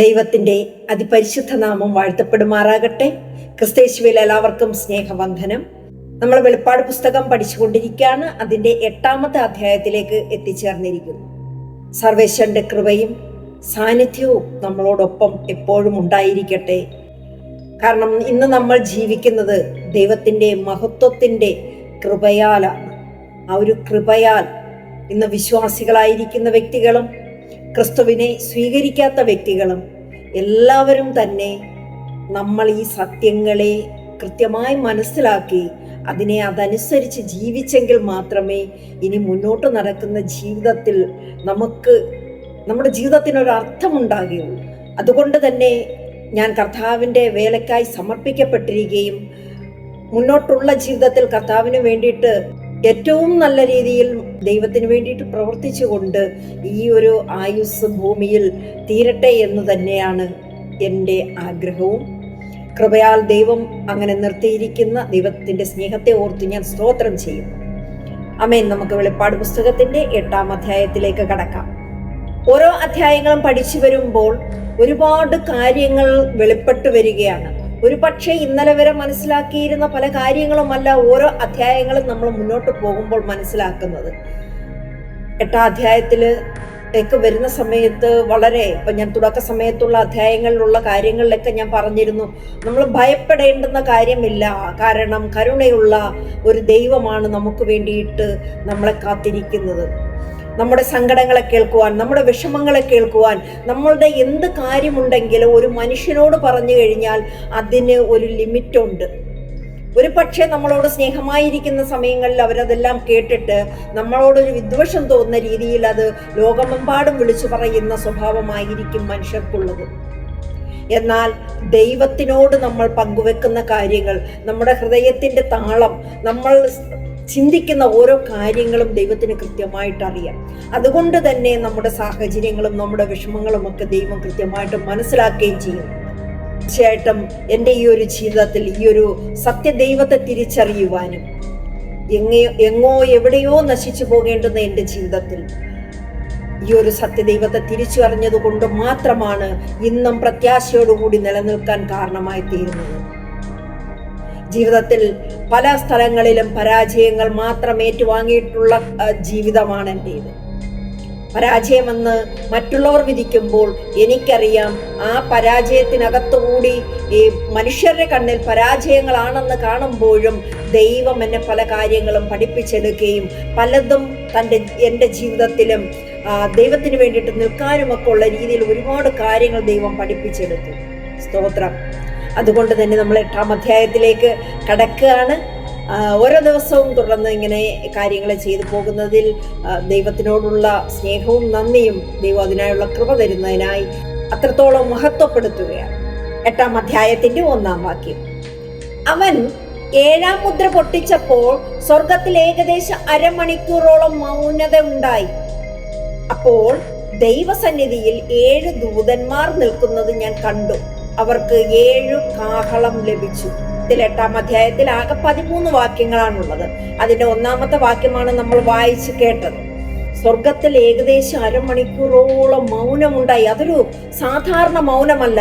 ദൈവത്തിൻ്റെ അതിപരിശുദ്ധ നാമം വാഴ്ത്തപ്പെടുമാറാകട്ടെ. ക്രിസ്തയേശുവിൽ എല്ലാവർക്കും സ്നേഹവന്ദനം. നമ്മൾ വെളിപ്പാട് പുസ്തകം പഠിച്ചുകൊണ്ടിരിക്കുകയാണ്. അതിൻ്റെ 8-ാമത്തെ അധ്യായത്തിലേക്ക് എത്തിച്ചേർന്നിരിക്കുന്നു. സർവേശ്വരന്റെ കൃപയും സാന്നിധ്യവും നമ്മളോടൊപ്പം എപ്പോഴും ഉണ്ടായിരിക്കട്ടെ. കാരണം ഇന്ന് നമ്മൾ ജീവിക്കുന്നത് ദൈവത്തിൻ്റെ മഹത്വത്തിൻ്റെ കൃപയാലാണ്. ആ ഒരു കൃപയാൽ ഇന്ന് വിശ്വാസികളായിരിക്കുന്ന വ്യക്തികളും ക്രിസ്തുവിനെ സ്വീകരിക്കാത്ത വ്യക്തികളും എല്ലാവരും തന്നെ നമ്മൾ ഈ സത്യങ്ങളെ കൃത്യമായി മനസ്സിലാക്കി അതിനെ അതനുസരിച്ച് ജീവിച്ചെങ്കിൽ മാത്രമേ ഇനി മുന്നോട്ട് നടക്കുന്ന ജീവിതത്തിൽ നമ്മുടെ ജീവിതത്തിനൊരർത്ഥമുണ്ടാകുകയുള്ളൂ. അതുകൊണ്ട് തന്നെ ഞാൻ കർത്താവിൻ്റെ വേലയ്ക്കായി സമർപ്പിക്കപ്പെട്ടിരിക്കുകയും മുന്നോട്ടുള്ള ജീവിതത്തിൽ കർത്താവിന് വേണ്ടിയിട്ട് ഏറ്റവും നല്ല രീതിയിൽ ദൈവത്തിന് വേണ്ടിയിട്ട് പ്രവർത്തിച്ചുകൊണ്ട് ഈ ഒരു ആയുസ് ഭൂമിയിൽ തീരട്ടെ എന്ന് തന്നെയാണ് എൻ്റെ ആഗ്രഹവും. കൃപയാൽ ദൈവം അങ്ങനെ നിർത്തിയിരിക്കുന്ന ദൈവത്തിൻ്റെ സ്നേഹത്തെ ഓർത്ത് ഞാൻ സ്തോത്രം ചെയ്യുന്നു. ആമേൻ. നമുക്ക് വെളിപ്പാട് പുസ്തകത്തിൻ്റെ 8-ാം അധ്യായത്തിലേക്ക് കടക്കാം. ഓരോ അധ്യായങ്ങളും പഠിച്ചു വരുമ്പോൾ ഒരുപാട് കാര്യങ്ങൾ വെളിപ്പെട്ടു വരികയാണ്. ഒരു പക്ഷേ ഇന്നലെ വരെ മനസ്സിലാക്കിയിരുന്ന പല കാര്യങ്ങളുമല്ല ഓരോ അധ്യായങ്ങളും നമ്മൾ മുന്നോട്ട് പോകുമ്പോൾ മനസ്സിലാക്കുന്നത്. 8-ാം അധ്യായത്തിലേക്ക് വരുന്ന സമയത്ത് ഇപ്പം ഞാൻ തുടക്ക സമയത്തുള്ള അധ്യായങ്ങളിലുള്ള കാര്യങ്ങളിലൊക്കെ ഞാൻ പറഞ്ഞിരുന്നു, നമ്മൾ ഭയപ്പെടേണ്ടുന്ന കാര്യമില്ല. കാരണം കരുണയുള്ള ഒരു ദൈവമാണ് നമുക്ക് വേണ്ടിയിട്ട് നമ്മളെ കാത്തിരിക്കുന്നത്. നമ്മുടെ സങ്കടങ്ങളെ കേൾക്കുവാൻ, നമ്മുടെ വിഷമങ്ങളെ കേൾക്കുവാൻ, നമ്മളുടെ എന്ത് കാര്യമുണ്ടെങ്കിലും ഒരു മനുഷ്യനോട് പറഞ്ഞു കഴിഞ്ഞാൽ അതിന് ഒരു ലിമിറ്റുണ്ട്. ഒരു പക്ഷേ നമ്മളോട് സ്നേഹമായിരിക്കുന്ന സമയങ്ങളിൽ അവരതെല്ലാം കേട്ടിട്ട് നമ്മളോടൊരു വിദ്വേഷം തോന്നുന്ന രീതിയിൽ അത് ലോകമെമ്പാടും വിളിച്ചു പറയുന്ന സ്വഭാവമായിരിക്കും മനുഷ്യർക്കുള്ളത്. എന്നാൽ ദൈവത്തിനോട് നമ്മൾ പങ്കുവെക്കുന്ന കാര്യങ്ങൾ, നമ്മുടെ ഹൃദയത്തിൻ്റെ താളം, നമ്മൾ ചിന്തിക്കുന്ന ഓരോ കാര്യങ്ങളും ദൈവത്തിന് കൃത്യമായിട്ട് അറിയാം. അതുകൊണ്ട് തന്നെ നമ്മുടെ സാഹചര്യങ്ങളും നമ്മുടെ വിഷമങ്ങളും ഒക്കെ ദൈവം കൃത്യമായിട്ട് മനസ്സിലാക്കുകയും ചെയ്യും. തീർച്ചയായിട്ടും എൻ്റെ ഈ ഒരു ജീവിതത്തിൽ ഈ ഒരു സത്യദൈവത്തെ തിരിച്ചറിയുവാനും എങ്ങോ എവിടെയോ നശിച്ചു പോകേണ്ടുന്ന എൻ്റെ ജീവിതത്തിൽ ഈ ഒരു സത്യദൈവത്തെ തിരിച്ചറിഞ്ഞത് കൊണ്ട് മാത്രമാണ് ഇന്നും പ്രത്യാശയോടുകൂടി നിലനിൽക്കാൻ കാരണമായി തീരുന്നത്. ജീവിതത്തിൽ പല സ്ഥലങ്ങളിലും പരാജയങ്ങൾ മാത്രം ഏറ്റുവാങ്ങിയിട്ടുള്ള ജീവിതമാണ് എൻ്റേത്. പരാജയമെന്ന് മറ്റുള്ളവർ വിധിക്കുമ്പോൾ എനിക്കറിയാം ആ പരാജയത്തിനകത്തുകൂടി ഈ മനുഷ്യരുടെ കണ്ണിൽ പരാജയങ്ങളാണെന്ന് കാണുമ്പോഴും ദൈവം എന്നെ പല കാര്യങ്ങളും പഠിപ്പിച്ചെടുക്കുകയും പലതും എൻ്റെ ജീവിതത്തിലും ദൈവത്തിന് വേണ്ടിയിട്ട് നിൽക്കാനുമൊക്കെ ഉള്ള രീതിയിൽ ഒരുപാട് കാര്യങ്ങൾ ദൈവം പഠിപ്പിച്ചെടുത്തു. സ്തോത്രം. അതുകൊണ്ട് തന്നെ നമ്മൾ 8-ാം അധ്യായത്തിലേക്ക് കടക്കുകയാണ്. ഓരോ ദിവസവും തുടർന്ന് ഇങ്ങനെ കാര്യങ്ങൾ ചെയ്തു പോകുന്നതിൽ ദൈവത്തിനോടുള്ള സ്നേഹവും നന്ദിയും ദൈവം അതിനായുള്ള കൃപ തരുന്നതിനായി അത്രത്തോളം മഹത്വപ്പെടുത്തുകയാണ്. 8-ാം അധ്യായത്തിൻ്റെ 1-ാം വാക്യം. അവൻ 7-ാം മുദ്ര പൊട്ടിച്ചപ്പോൾ സ്വർഗത്തിൽ ഏകദേശം അരമണിക്കൂറോളം മൗനത ഉണ്ടായി. അപ്പോൾ ദൈവസന്നിധിയിൽ 7 ദൂതന്മാർ നിൽക്കുന്നത് ഞാൻ കണ്ടു. അവർക്ക് 7 കാഹളം ലഭിച്ചു. ഇതിൽ 8-ാം അധ്യായത്തിൽ ആകെ 13 വാക്യങ്ങളാണുള്ളത്. അതിന്റെ 1-ാമത്തെ വാക്യമാണ് നമ്മൾ വായിച്ച് കേട്ടത്. സ്വർഗത്തിൽ ഏകദേശം അരമണിക്കൂറോളം മൗനമുണ്ടായി. അതൊരു സാധാരണ മൗനമല്ല.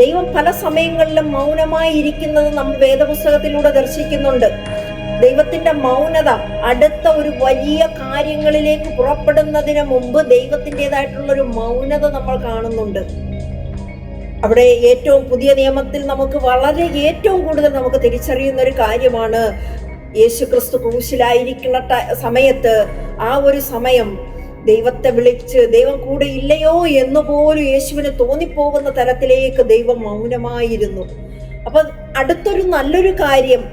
ദൈവം പല സമയങ്ങളിലും മൗനമായി ഇരിക്കുന്നത് നമ്മൾ വേദപുസ്തകത്തിലൂടെ ദർശിക്കുന്നുണ്ട്. ദൈവത്തിന്റെ മൗനത അടുത്ത ഒരു വലിയ കാര്യങ്ങളിലേക്ക് പുറപ്പെടുന്നതിന് മുമ്പ് ദൈവത്തിൻ്റെതായിട്ടുള്ളൊരു മൗനത നമ്മൾ കാണുന്നുണ്ട്. അവിടെ ഏറ്റവും പുതിയ നിയമത്തിൽ നമുക്ക് ഏറ്റവും കൂടുതൽ നമുക്ക് തിരിച്ചറിയുന്ന ഒരു കാര്യമാണ് യേശുക്രിസ്തു ക്രൂശിലായിരിക്കുന്ന സമയത്ത് ആ ഒരു സമയം ദൈവത്തെ വിളിച്ച് ദൈവം കൂടെ ഇല്ലയോ എന്ന് പോലും യേശുവിന് തോന്നിപ്പോകുന്ന തരത്തിലേക്ക് ദൈവം മൗനമായിരുന്നു. അപ്പൊ അടുത്തൊരു നല്ലൊരു കാര്യം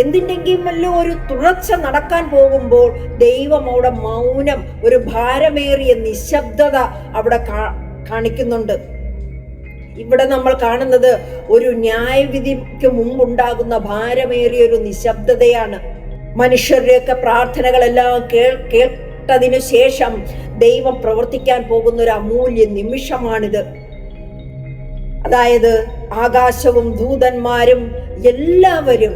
എന്തിൻ്റെങ്കിലും ഒരു തുടർച്ച നടക്കാൻ പോകുമ്പോൾ ദൈവം അവിടെ മൗനം, ഒരു ഭാരമേറിയ നിശബ്ദത അവിടെ കാണിക്കുന്നുണ്ട്. ഇവിടെ നമ്മൾ കാണുന്നത് ഒരു ന്യായവിധിക്ക് മുമ്പുണ്ടാകുന്ന ഭാരമേറിയ ഒരു നിശബ്ദതയാണ്. മനുഷ്യരുടെയൊക്കെ പ്രാർത്ഥനകളെല്ലാം കേട്ടതിനു ശേഷം ദൈവം പ്രവർത്തിക്കാൻ പോകുന്ന ഒരു അമൂല്യ നിമിഷമാണിത്. അതായത് ആകാശവും ദൂതന്മാരും എല്ലാവരും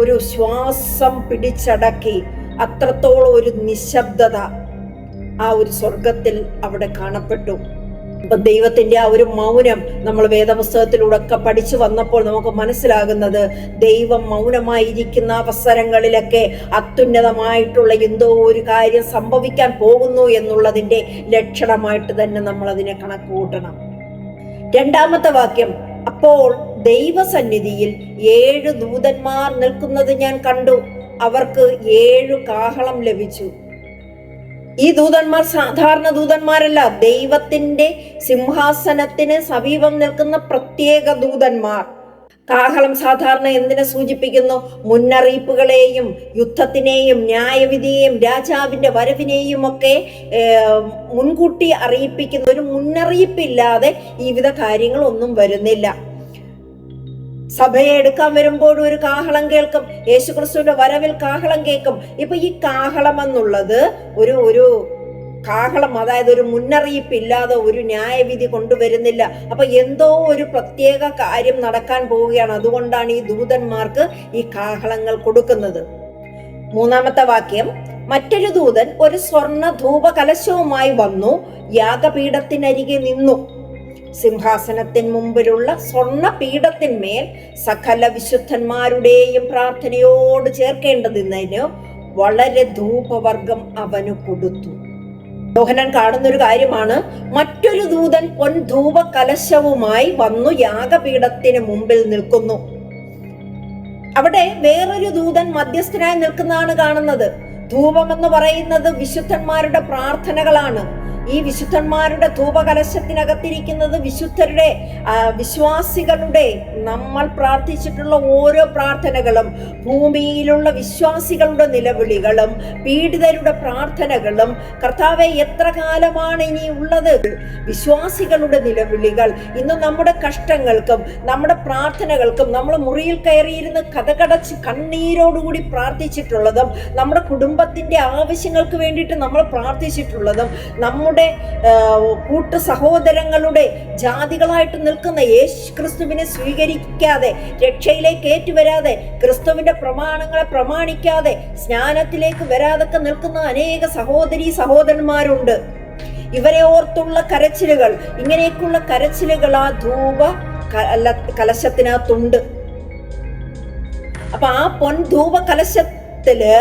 ഒരു ശ്വാസം പിടിച്ചടക്കി അത്രത്തോളം ഒരു നിശബ്ദത ആ ഒരു സ്വർഗത്തിൽ അവിടെ കാണപ്പെട്ടു. അപ്പൊ ദൈവത്തിന്റെ ആ ഒരു മൗനം നമ്മൾ വേദപുസ്തകത്തിലൂടെ ഒക്കെ പഠിച്ചു വന്നപ്പോൾ നമുക്ക് മനസ്സിലാകുന്നത്, ദൈവം മൗനമായിരിക്കുന്ന അവസരങ്ങളിലൊക്കെ അത്യുന്നതമായിട്ടുള്ള എന്തോ ഒരു കാര്യം സംഭവിക്കാൻ പോകുന്നു എന്നുള്ളതിന്റെ ലക്ഷണമായിട്ട് തന്നെ നമ്മൾ അതിനെ കണക്ക് കൂട്ടണം. രണ്ടാമത്തെ വാക്യം, അപ്പോൾ ദൈവസന്നിധിയിൽ 7 ദൂതന്മാർ നിൽക്കുന്നത് ഞാൻ കണ്ടു, അവർക്ക് 7 കാഹളം ലഭിച്ചു. ഈ ദൂതന്മാർ സാധാരണ ദൂതന്മാരല്ല, ദൈവത്തിന്റെ സിംഹാസനത്തിന് സമീപം നിൽക്കുന്ന പ്രത്യേക ദൂതന്മാർ. കാഹളം സാധാരണ എന്തിനെ സൂചിപ്പിക്കുന്നു? മുന്നറിയിപ്പുകളെയും യുദ്ധത്തിനെയും ന്യായവിധിയെയും രാജാവിന്റെ വരവിനെയും ഒക്കെ മുൻകൂട്ടി അറിയിപ്പിക്കുന്ന, ഒരു മുന്നറിയിപ്പില്ലാതെ ഈ വിധ കാര്യങ്ങളൊന്നും വരുന്നില്ല. സഭയെ എടുക്കാൻ വരുമ്പോഴും ഒരു കാഹളം കേൾക്കും, യേശുക്രിസ്തുവിന്റെ വരവിൽ കാഹളം കേൾക്കും. ഇപ്പൊ ഈ കാഹളം എന്നുള്ളത് ഒരു കാഹളം, അതായത് ഒരു മുന്നറിയിപ്പില്ലാതെ ഒരു ന്യായവിധി കൊണ്ടുവരുന്നില്ല. അപ്പൊ എന്തോ ഒരു പ്രത്യേക കാര്യം നടക്കാൻ പോവുകയാണ്. അതുകൊണ്ടാണ് ഈ ദൂതന്മാർക്ക് ഈ കാഹളങ്ങൾ കൊടുക്കുന്നത്. മൂന്നാമത്തെ വാക്യം, മറ്റൊരു ദൂതൻ ഒരു സ്വർണ്ണ ധൂപ കലശവുമായി വന്നു, യാഗപീഠത്തിനരികെ നിന്നു. സിംഹാസനത്തിന് മുമ്പിലുള്ള സ്വർണ്ണ പീഠത്തിന്മേൽ സകല വിശുദ്ധന്മാരുടെയും പ്രാർത്ഥനയോട് ചേർക്കേണ്ടതിന് വളരെ ധൂപവർഗം അവന് കൊടുത്തു. യോഹന്നാൻ കാണുന്നൊരു കാര്യമാണ്, മറ്റൊരു ദൂതൻ പൊൻധൂപ കലശവുമായി വന്നു യാഗപീഠത്തിന് മുമ്പിൽ നിൽക്കുന്നു. അവിടെ വേറൊരു ദൂതൻ മധ്യസ്ഥനായി നിൽക്കുന്നതാണ് കാണുന്നത്. ധൂപം എന്ന് പറയുന്നത് വിശുദ്ധന്മാരുടെ പ്രാർത്ഥനകളാണ്. ഈ വിശുദ്ധന്മാരുടെ ധൂപകലശത്തിനകത്തിരിക്കുന്നത് വിശുദ്ധരുടെ, വിശ്വാസികളുടെ, നമ്മൾ പ്രാർത്ഥിച്ചിട്ടുള്ള ഓരോ പ്രാർത്ഥനകളും, ഭൂമിയിലുള്ള വിശ്വാസികളുടെ നിലവിളികളും പീഡിതരുടെ പ്രാർത്ഥനകളും, കർത്താവെ എത്ര കാലമാണ് ഇനി ഉള്ളത്, വിശ്വാസികളുടെ നിലവിളികൾ, ഇന്ന് നമ്മുടെ കഷ്ടങ്ങൾക്കും നമ്മുടെ പ്രാർത്ഥനകൾക്കും, നമ്മൾ മുറിയിൽ കയറിയിരുന്ന് കഥകടച്ച് കണ്ണീരോടുകൂടി പ്രാർത്ഥിച്ചിട്ടുള്ളതും, നമ്മുടെ കുടുംബത്തിന്റെ ആവശ്യങ്ങൾക്ക് വേണ്ടിയിട്ട് നമ്മൾ പ്രാർത്ഥിച്ചിട്ടുള്ളതും, നമ്മുടെ കൂട്ടു സഹോദരങ്ങളുടെ ജാതികളായിട്ട് നിൽക്കുന്ന യേശുക്രിസ്തുവിനെ സ്വീകരിക്കാതെ, രക്ഷയിലേക്ക് ഏറ്റുവരാതെ, ക്രിസ്തുവിന്റെ പ്രമാണങ്ങളെ പ്രമാണിക്കാതെ, സ്നാനത്തിലേക്ക് വരാതൊക്കെ നിൽക്കുന്ന അനേക സഹോദരീ സഹോദരന്മാരുണ്ട്. ഇവരെ ഓർത്തുള്ള കരച്ചിലുകൾ, ഇങ്ങനെയൊക്കെയുള്ള കരച്ചിലുകൾ ആ ധൂപ കലശത്തിനകത്തുണ്ട്. അപ്പൊ ആ പൊൻധൂപ കലശത്തില്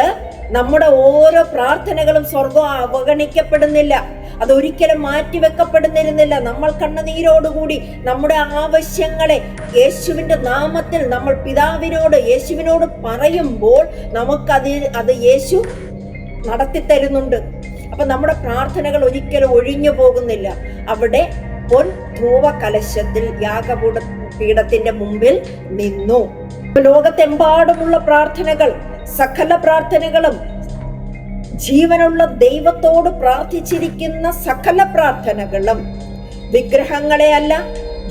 നമ്മുടെ ഓരോ പ്രാർത്ഥനകളും സ്വർഗം അവഗണിക്കപ്പെടുന്നില്ല, അതൊരിക്കലും മാറ്റിവെക്കപ്പെടുന്നിരുന്നില്ല. നമ്മൾ കണ്ണുനീരോടുകൂടി നമ്മുടെ ആവശ്യങ്ങളെ യേശുവിന്റെ നാമത്തിൽ നമ്മൾ പിതാവിനോട്, യേശുവിനോട് പറയുമ്പോൾ അത് യേശു നടത്തിത്തരുന്നുണ്ട്. അപ്പൊ നമ്മുടെ പ്രാർത്ഥനകൾ ഒരിക്കലും ഒഴിഞ്ഞു പോകുന്നില്ല. അവിടെ പൊൻ ധൂപ കലശത്തിൽ യാഗപീഠത്തിന്റെ മുമ്പിൽ നിന്നു. ലോകത്തെമ്പാടുമുള്ള പ്രാർത്ഥനകൾ, സകല പ്രാർത്ഥനകളും, ജീവനുള്ള ദൈവത്തോട് പ്രാർത്ഥിച്ചിരിക്കുന്ന സകല പ്രാർത്ഥനകളും വിഗ്രഹങ്ങളെ അല്ല,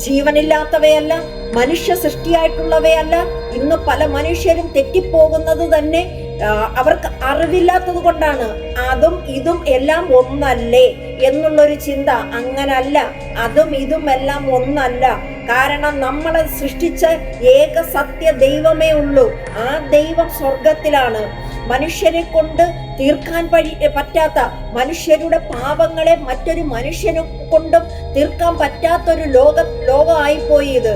ജീവനില്ലാത്തവയല്ല, മനുഷ്യ സൃഷ്ടിയായിട്ടുള്ളവയല്ല. ഇന്ന് പല മനുഷ്യരും തെറ്റിപ്പോകുന്നത് തന്നെ അവർക്ക് അറിവില്ലാത്തത് കൊണ്ടാണ്. അതും ഇതും എല്ലാം ഒന്നല്ലേ എന്നുള്ളൊരു ചിന്ത. അങ്ങനല്ല, അതും ഇതും എല്ലാം ഒന്നല്ല. കാരണം നമ്മളെ സൃഷ്ടിച്ച ഏക സത്യ ദൈവമേ ഉള്ളൂ. ആ ദൈവം സ്വർഗത്തിലാണ്. മനുഷ്യരെ കൊണ്ട് തീർക്കാൻ പറ്റാത്ത, മനുഷ്യരുടെ പാപങ്ങളെ മറ്റൊരു മനുഷ്യനെ കൊണ്ടും തീർക്കാൻ പറ്റാത്തൊരു ലോകമായിപ്പോയി ഇത്.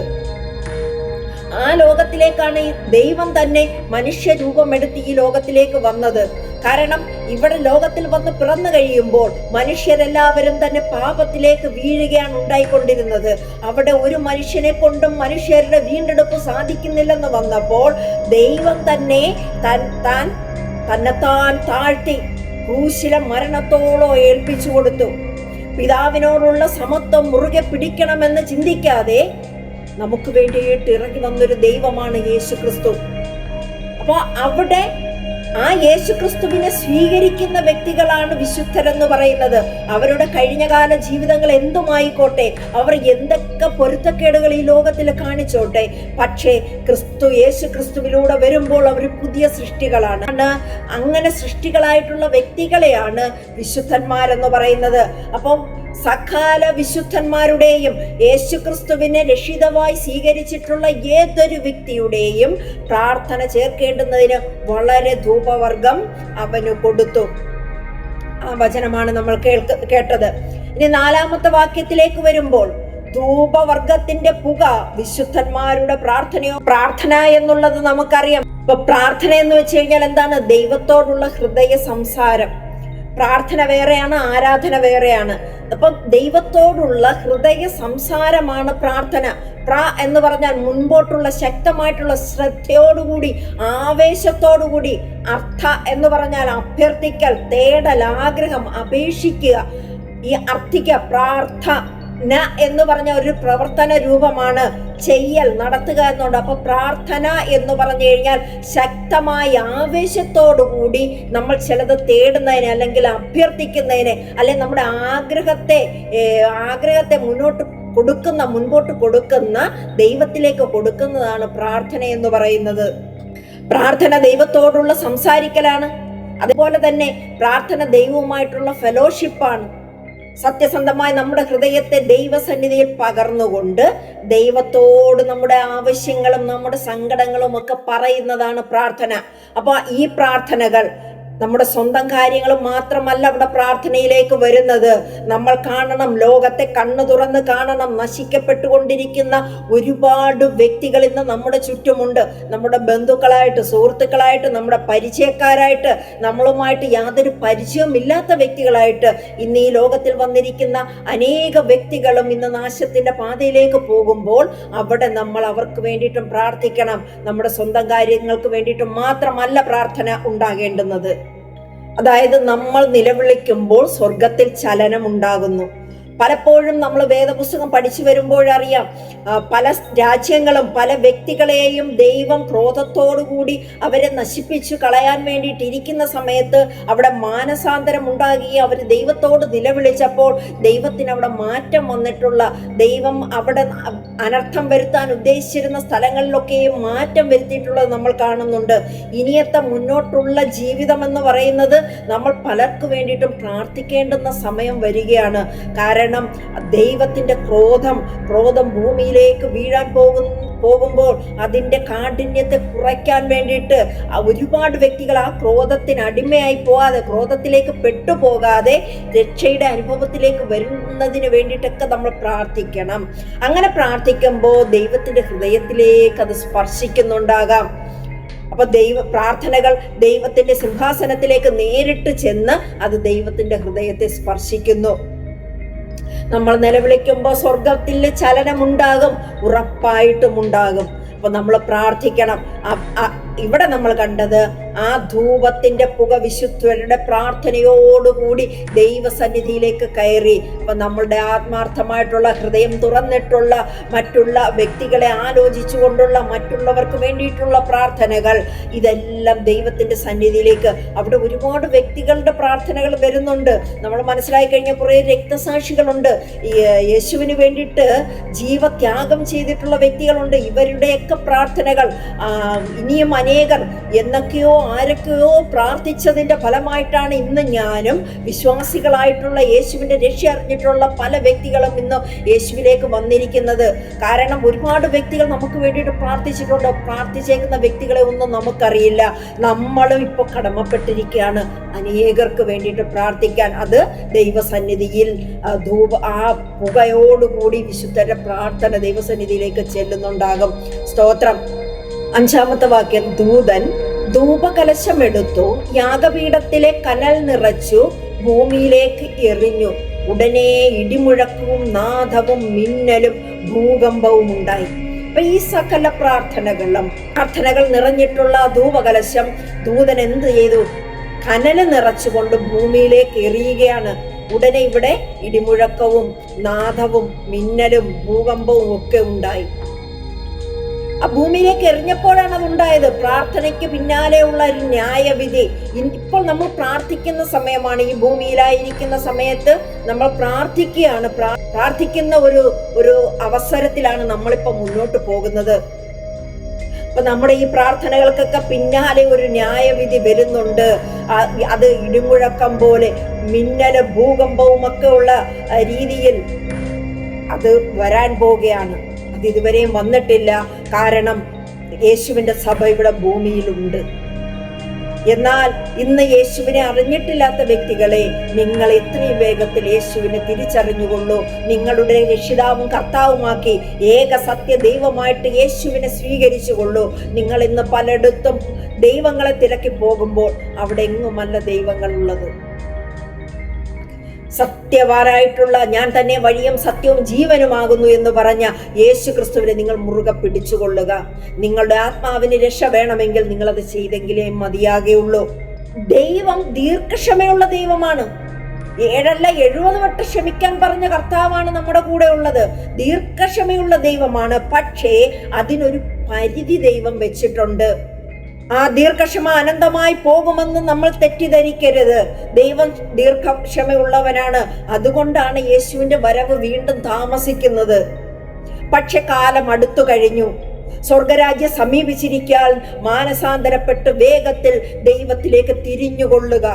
ആ ലോകത്തിലേക്കാണ് ഈ ദൈവം തന്നെ മനുഷ്യരൂപമെടുത്ത് ഈ ലോകത്തിലേക്ക് വന്നത്. കാരണം ഇവിടെ ലോകത്തിൽ വന്ന് പിറന്നു കഴിയുമ്പോൾ മനുഷ്യരെല്ലാവരും തന്നെ പാപത്തിലേക്ക് വീഴുകയാണ് ഉണ്ടായിക്കൊണ്ടിരുന്നത്. അവിടെ ഒരു മനുഷ്യനെ കൊണ്ടും മനുഷ്യരുടെ വീണ്ടെടുപ്പ് സാധിക്കുന്നില്ലെന്ന് വന്നപ്പോൾ ദൈവം തന്നെ തന്നെത്താൻ താഴ്ത്തി ക്രൂശിലെ മരണത്തോളം ഏൽപ്പിച്ചു കൊടുത്തു. പിതാവിനോടുള്ള സമത്വം മുറുകെ പിടിക്കണമെന്ന് ചിന്തിക്കാതെ നമുക്ക് വേണ്ടിയിട്ട് ഇറങ്ങി വന്നൊരു ദൈവമാണ് യേശുക്രിസ്തു. അപ്പൊ അവിടെ ആ യേശുക്രിസ്തുവിനെ സ്വീകരിക്കുന്ന വ്യക്തികളാണ് വിശുദ്ധരെന്ന് പറയുന്നത്. അവരുടെ കഴിഞ്ഞകാല ജീവിതങ്ങൾ എന്തുമായിക്കോട്ടെ, അവർ എന്തൊക്കെ പൊരുത്തക്കേടുകൾ ഈ ലോകത്തിൽ കാണിച്ചോട്ടെ, പക്ഷേ യേശുക്രിസ്തുവിലൂടെ വരുമ്പോൾ അവർ പുതിയ സൃഷ്ടികളാണ്. അങ്ങനെ സൃഷ്ടികളായിട്ടുള്ള വ്യക്തികളെയാണ് വിശുദ്ധന്മാരെന്ന് പറയുന്നത്. അപ്പം സകല വിശുദ്ധന്മാരുടെയും യേശുക്രിസ്തുവിനെ രക്ഷിതാവായി സ്വീകരിച്ചിട്ടുള്ള ഏതൊരു വ്യക്തിയുടെയും പ്രാർത്ഥന ചേർക്കേണ്ടുന്നതിന് വളരെ ധൂപവർഗം അവന് കൊടുത്തു. ആ വചനമാണ് നമ്മൾ കേട്ടത്. ഇനി 4-ാമത്തെ വാക്യത്തിലേക്ക് വരുമ്പോൾ, ധൂപവർഗത്തിന്റെ പുക വിശുദ്ധന്മാരുടെ പ്രാർത്ഥനയോ. പ്രാർത്ഥന എന്നുള്ളത് നമുക്കറിയാം. ഇപ്പൊ പ്രാർത്ഥന എന്ന് വെച്ച് കഴിഞ്ഞാൽ എന്താണ്? ദൈവത്തോടുള്ള ഹൃദയ സംസാരം. പ്രാർത്ഥന വേറെയാണ്, ആരാധന വേറെയാണ്. അപ്പൊ ദൈവത്തോടുള്ള ഹൃദയ സംസാരമാണ് പ്രാർത്ഥന. എന്ന് പറഞ്ഞാൽ മുൻപോട്ടുള്ള ശക്തമായിട്ടുള്ള ശ്രദ്ധയോടുകൂടി, ആവേശത്തോടുകൂടി. അർത്ഥ എന്ന് പറഞ്ഞാൽ അഭ്യർത്ഥിക്കൽ, തേടൽ, ആഗ്രഹം, അപേക്ഷിക്കുക. ഈ അർത്ഥിക്കുക, പ്രാർത്ഥന എന്ന് പറഞ്ഞ ഒരു പ്രവർത്തന രൂപമാണ്. ചെയ്യൽ, നടത്തുക എന്നുണ്ട്. അപ്പൊ പ്രാർത്ഥന എന്ന് പറഞ്ഞു കഴിഞ്ഞാൽ ശക്തമായ ആവേശത്തോടുകൂടി നമ്മൾ ചിലത് തേടുന്നതിന്, അല്ലെങ്കിൽ അഭ്യർത്ഥിക്കുന്നതിന്, അല്ലെങ്കിൽ നമ്മുടെ ആഗ്രഹത്തെ മുൻപോട്ട് കൊടുക്കുന്ന, ദൈവത്തിലേക്ക് കൊടുക്കുന്നതാണ് പ്രാർത്ഥന എന്ന് പറയുന്നത്. പ്രാർത്ഥന ദൈവത്തോടുള്ള സംസാരിക്കലാണ്. അതുപോലെ തന്നെ പ്രാർത്ഥന ദൈവവുമായിട്ടുള്ള ഫെലോഷിപ്പാണ്. സത്യസന്ധമായി നമ്മുടെ ഹൃദയത്തെ ദൈവസന്നിധിയിൽ പകർന്നുകൊണ്ട് ദൈവത്തോട് നമ്മുടെ ആവശ്യങ്ങളും നമ്മുടെ സങ്കടങ്ങളും ഒക്കെ പറയുന്നതാണ് പ്രാർത്ഥന. അപ്പൊ ഈ പ്രാർത്ഥനകൾ നമ്മുടെ സ്വന്തം കാര്യങ്ങൾ മാത്രമല്ല അവിടെ പ്രാർത്ഥനയിലേക്ക് വരുന്നത്. നമ്മൾ കാണണം, ലോകത്തെ കണ്ണു തുറന്ന് കാണണം. നശിക്കപ്പെട്ടുകൊണ്ടിരിക്കുന്ന ഒരുപാട് വ്യക്തികൾ ഇന്ന് നമ്മുടെ ചുറ്റുമുണ്ട്. നമ്മുടെ ബന്ധുക്കളായിട്ട്, സുഹൃത്തുക്കളായിട്ട്, നമ്മുടെ പരിചയക്കാരായിട്ട്, നമ്മളുമായിട്ട് യാതൊരു പരിചയമില്ലാത്ത വ്യക്തികളായിട്ട് ഇന്ന് ഈ ലോകത്തിൽ വന്നിരിക്കുന്ന അനേക വ്യക്തികളും ഇന്ന് നാശത്തിന്റെ പാതയിലേക്ക് പോകുമ്പോൾ അവിടെ നമ്മൾ അവർക്ക് വേണ്ടിയിട്ടും പ്രാർത്ഥിക്കണം. നമ്മുടെ സ്വന്തം കാര്യങ്ങൾക്ക് വേണ്ടിയിട്ടും മാത്രമല്ല പ്രാർത്ഥന ഉണ്ടാകേണ്ടുന്നത്. അതായത് നമ്മൾ നിലവിളിക്കുമ്പോൾ സ്വർഗത്തിൽ ചലനം ഉണ്ടാകുന്നു. പലപ്പോഴും നമ്മൾ വേദപുസ്തകം പഠിച്ചു വരുമ്പോഴറിയാം, പല രാജ്യങ്ങളും പല വ്യക്തികളെയും ദൈവം ക്രോധത്തോടുകൂടി അവരെ നശിപ്പിച്ചു കളയാൻ വേണ്ടിയിട്ടിരിക്കുന്ന സമയത്ത് അവിടെ മാനസാന്തരം ഉണ്ടാകുകയും അവർ ദൈവത്തോട് നിലവിളിച്ചപ്പോൾ ദൈവത്തിന് അവിടെ മാറ്റം വന്നിട്ടുള്ള, ദൈവം അവിടെ അനർത്ഥം വരുത്താൻ ഉദ്ദേശിച്ചിരുന്ന സ്ഥലങ്ങളിലൊക്കെയും മാറ്റം വരുത്തിയിട്ടുള്ളത് നമ്മൾ കാണുന്നുണ്ട്. ഇനിയത്തെ മുന്നോട്ടുള്ള ജീവിതം എന്ന് പറയുന്നത് നമ്മൾ പലർക്കു വേണ്ടിയിട്ടും പ്രാർത്ഥിക്കേണ്ടുന്ന സമയം വരികയാണ്. കാരണം ദൈവത്തിന്റെ ക്രോധം ഭൂമിയിലേക്ക് വീഴാൻ പോകുമ്പോൾ അതിന്റെ കാഠിന്യത്തെ കുറയ്ക്കാൻ വേണ്ടിയിട്ട് ഒരുപാട് വ്യക്തികൾ ആ ക്രോധത്തിന് അടിമയായി പോകാതെ, ക്രോധത്തിലേക്ക് പെട്ടുപോകാതെ രക്ഷയുടെ അനുഭവത്തിലേക്ക് വരുന്നതിന് വേണ്ടിയിട്ടൊക്കെ നമ്മൾ പ്രാർത്ഥിക്കണം. അങ്ങനെ പ്രാർത്ഥിക്കുമ്പോൾ ദൈവത്തിന്റെ ഹൃദയത്തിലേക്ക് അത് സ്പർശിക്കുന്നുണ്ടാകാം. അപ്പൊ പ്രാർത്ഥനകൾ ദൈവത്തിന്റെ സിംഹാസനത്തിലേക്ക് നേരിട്ട് ചെന്ന് അത് ദൈവത്തിന്റെ ഹൃദയത്തെ സ്പർശിക്കുന്നു. നമ്മൾ നിലവിളിക്കുമ്പോൾ സ്വർഗത്തിൽ ചലനമുണ്ടാകും, ഉറപ്പായിട്ടും ഉണ്ടാകും. അപ്പൊ നമ്മൾ പ്രാർത്ഥിക്കണം. ഇവിടെ നമ്മൾ കണ്ടത് ആ ധൂപത്തിന്റെ പുക വിശുദ്ധരുടെ പ്രാർത്ഥനയോടുകൂടി ദൈവസന്നിധിയിലേക്ക് കയറി. അപ്പൊ നമ്മളുടെ ആത്മാർത്ഥമായിട്ടുള്ള ഹൃദയം തുറന്നിട്ടുള്ള, മറ്റുള്ള വ്യക്തികളെ ആലോചിച്ചു കൊണ്ടുള്ള, മറ്റുള്ളവർക്ക് വേണ്ടിയിട്ടുള്ള പ്രാർത്ഥനകൾ, ഇതെല്ലാം ദൈവത്തിന്റെ സന്നിധിയിലേക്ക്. അവിടെ ഒരുപാട് വ്യക്തികളുടെ പ്രാർത്ഥനകൾ വരുന്നുണ്ട്. നമ്മൾ മനസ്സിലാക്കി കഴിഞ്ഞ കുറേ രക്തസാക്ഷികളുണ്ട്, യേശുവിന് വേണ്ടിയിട്ട് ജീവത്യാഗം ചെയ്തിട്ടുള്ള വ്യക്തികളുണ്ട്. ഇവരുടെയൊക്കെ പ്രാർത്ഥനകൾ ഇനിയും അനേകർ ആരൊക്കെയോ പ്രാർത്ഥിച്ചതിന്റെ ഫലമായിട്ടാണ് ഇന്ന് ഞാനും വിശ്വാസികളായിട്ടുള്ള യേശുവിന്റെ രക്ഷ അറിഞ്ഞിട്ടുള്ള പല വ്യക്തികളും ഇന്ന് യേശുവിലേക്ക് വന്നിരിക്കുന്നത്. കാരണം ഒരുപാട് വ്യക്തികൾ നമുക്ക് വേണ്ടിയിട്ട് പ്രാർത്ഥിച്ചിട്ടുണ്ട്. പ്രാർത്ഥിച്ചേക്കുന്ന വ്യക്തികളെ ഒന്നും നമുക്കറിയില്ല. നമ്മളും ഇപ്പോൾ കടമപ്പെട്ടിരിക്കുകയാണ് അനേകർക്ക് വേണ്ടിയിട്ട് പ്രാർത്ഥിക്കാൻ. അത് ദൈവസന്നിധിയിൽ ആ പുകയോടുകൂടി വിശുദ്ധരുടെ പ്രാർത്ഥന ദൈവസന്നിധിയിലേക്ക് ചെല്ലുന്നുണ്ടാകും. സ്തോത്രം. 5-ാമത്തെ വാക്യം, ദൂതൻ ധൂപകലശമെടുത്തു, യാഗപീഠത്തിലെ കനൽ നിറച്ചു, ഭൂമിയിലേക്ക് എറിഞ്ഞു. ഉടനെ ഇടിമുഴക്കവും നാദവും മിന്നലും ഭൂകമ്പവും ഉണ്ടായി. അപ്പൊ ഈ സകല പ്രാർത്ഥനകൾ നിറഞ്ഞിട്ടുള്ള ധൂപകലശം ദൂതൻ എന്ത് ചെയ്തു? കനല് നിറച്ചുകൊണ്ട് ഭൂമിയിലേക്ക് എറിയുകയാണ്. ഉടനെ ഇവിടെ ഇടിമുഴക്കവും നാദവും മിന്നലും ഭൂകമ്പവും ഒക്കെ ഉണ്ടായി. ആ ഭൂമിയിലേക്ക് എറിഞ്ഞപ്പോഴാണ് അതുണ്ടായത്. പ്രാർത്ഥനയ്ക്ക് പിന്നാലെയുള്ള ഒരു ന്യായവിധി. ഇപ്പോൾ നമ്മൾ പ്രാർത്ഥിക്കുന്ന സമയമാണ്. ഈ ഭൂമിയിലായിരിക്കുന്ന സമയത്ത് നമ്മൾ പ്രാർത്ഥിക്കുകയാണ്. പ്രാർത്ഥിക്കുന്ന ഒരു അവസരത്തിലാണ് നമ്മളിപ്പോ മുന്നോട്ട് പോകുന്നത്. അപ്പൊ നമ്മുടെ ഈ പ്രാർത്ഥനകൾക്കൊക്കെ പിന്നാലെ ഒരു ന്യായവിധി വരുന്നുണ്ട്. അത് ഇടിമുഴക്കം പോലെ, മിന്നല്, ഭൂകമ്പവും ഒക്കെ ഉള്ള രീതിയിൽ അത് വരാൻ പോവുകയാണ്. അത് ഇതുവരെയും വന്നിട്ടില്ല. കാരണം യേശുവിന്റെ സഭ ഇവിടെ ഭൂമിയിലുണ്ട്. എന്നാൽ ഇന്ന് യേശുവിനെ അറിഞ്ഞിട്ടില്ലാത്ത വ്യക്തികളെ, നിങ്ങൾ എത്രയും വേഗത്തിൽ യേശുവിനെ തിരിച്ചറിഞ്ഞുകൊള്ളൂ. നിങ്ങളുടെ രക്ഷിതാവും കർത്താവുമാക്കി ഏക സത്യ ദൈവമായിട്ട് യേശുവിനെ സ്വീകരിച്ചുകൊള്ളൂ. നിങ്ങൾ ഇന്ന് പലയിടത്തും ദൈവങ്ങളെ തിരക്കി പോകുമ്പോൾ അവിടെ എങ്ങുമല്ല ദൈവങ്ങളുള്ളത്. സത്യവാനായിട്ടുള്ള ഞാൻ തന്നെ വഴിയും സത്യവും ജീവനുമാകുന്നു എന്ന് പറഞ്ഞ യേശു ക്രിസ്തുവിനെ നിങ്ങൾ മുറുകെ പിടിച്ചുകൊള്ളുക. നിങ്ങളുടെ ആത്മാവിന് രക്ഷ വേണമെങ്കിൽ നിങ്ങൾ അത് ചെയ്തെങ്കിലേ മതിയാകുള്ളൂ. ദൈവം ദീർഘക്ഷമയുള്ള ദൈവമാണ്. 7 70 വട്ടം ക്ഷമിക്കാൻ പറഞ്ഞ കർത്താവാണ് നമ്മുടെ കൂടെ ഉള്ളത്. ദീർഘക്ഷമയുള്ള ദൈവമാണ്. പക്ഷേ അതിനൊരു പരിധി ദൈവം വെച്ചിട്ടുണ്ട്. ആ ദീർഘക്ഷമ അനന്തമായി പോകുമെന്ന് നമ്മൾ തെറ്റിദ്ധരിക്കരുത്. ദൈവം ദീർഘക്ഷമയുള്ളവനാണ്. അതുകൊണ്ടാണ് യേശുവിന്റെ വരവ് വീണ്ടും താമസിക്കുന്നത്. പക്ഷെ കാലം അടുത്തു കഴിഞ്ഞു. സ്വർഗരാജ്യം സമീപിച്ചിരിക്കാൻ മാനസാന്തരപ്പെട്ട് വേഗത്തിൽ ദൈവത്തിലേക്ക് തിരിഞ്ഞുകൊള്ളുക.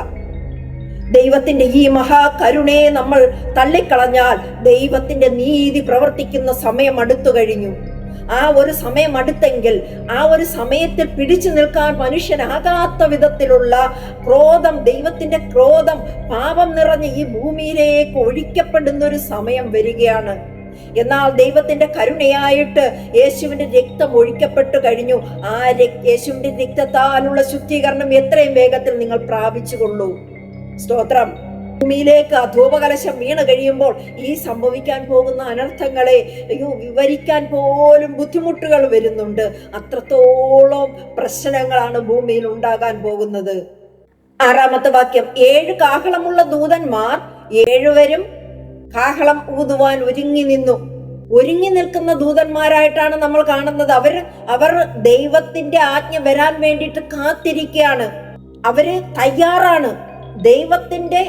ദൈവത്തിന്റെ ഈ മഹാകരുണയെ നമ്മൾ തള്ളിക്കളഞ്ഞാൽ ദൈവത്തിന്റെ നീതി പ്രവർത്തിക്കുന്ന സമയം അടുത്തു കഴിഞ്ഞു. ആ ഒരു സമയം അടുത്തെങ്കിൽ ആ ഒരു സമയത്തിൽ പിടിച്ചു നിൽക്കാൻ മനുഷ്യനാകാത്ത വിധത്തിലുള്ള ക്രോധം, ദൈവത്തിന്റെ ക്രോധം പാപം നിറഞ്ഞ ഈ ഭൂമിയിലേക്ക് ഒഴിക്കപ്പെടുന്ന ഒരു സമയം വരികയാണ്. എന്നാൽ ദൈവത്തിന്റെ കരുണയായിട്ട് യേശുവിന്റെ രക്തം ഒഴിക്കപ്പെട്ടു കഴിഞ്ഞു. ആ യേശുവിന്റെ രക്തത്താലുള്ള ശുദ്ധീകരണം എത്രയും വേഗത്തിൽ നിങ്ങൾ പ്രാപിച്ചുകൊള്ളൂ. സ്തോത്രം. ഭൂമിയിലേക്ക് ധൂപകലശം വീണ് കഴിയുമ്പോൾ ഈ സംഭവിക്കാൻ പോകുന്ന അനർത്ഥങ്ങളെ വിവരിക്കാൻ പോലും ബുദ്ധിമുട്ടുകൾ വരുന്നുണ്ട്. അത്രത്തോളം പ്രശ്നങ്ങളാണ് ഭൂമിയിൽ ഉണ്ടാകാൻ പോകുന്നത്. 6-ാമത്തെ വാക്യം, 7 കാഹളമുള്ള ദൂതന്മാർ 7 കാഹളം ഊതുവാൻ ഒരുങ്ങി നിന്നു. ഒരുങ്ങി നിൽക്കുന്ന ദൂതന്മാരായിട്ടാണ് നമ്മൾ കാണുന്നത്. അവർ ദൈവത്തിന്റെ ആജ്ഞ വരാൻ വേണ്ടിയിട്ട് കാത്തിരിക്കുകയാണ്. അവര് തയ്യാറാണ്. ദൈവത്തിന്റെ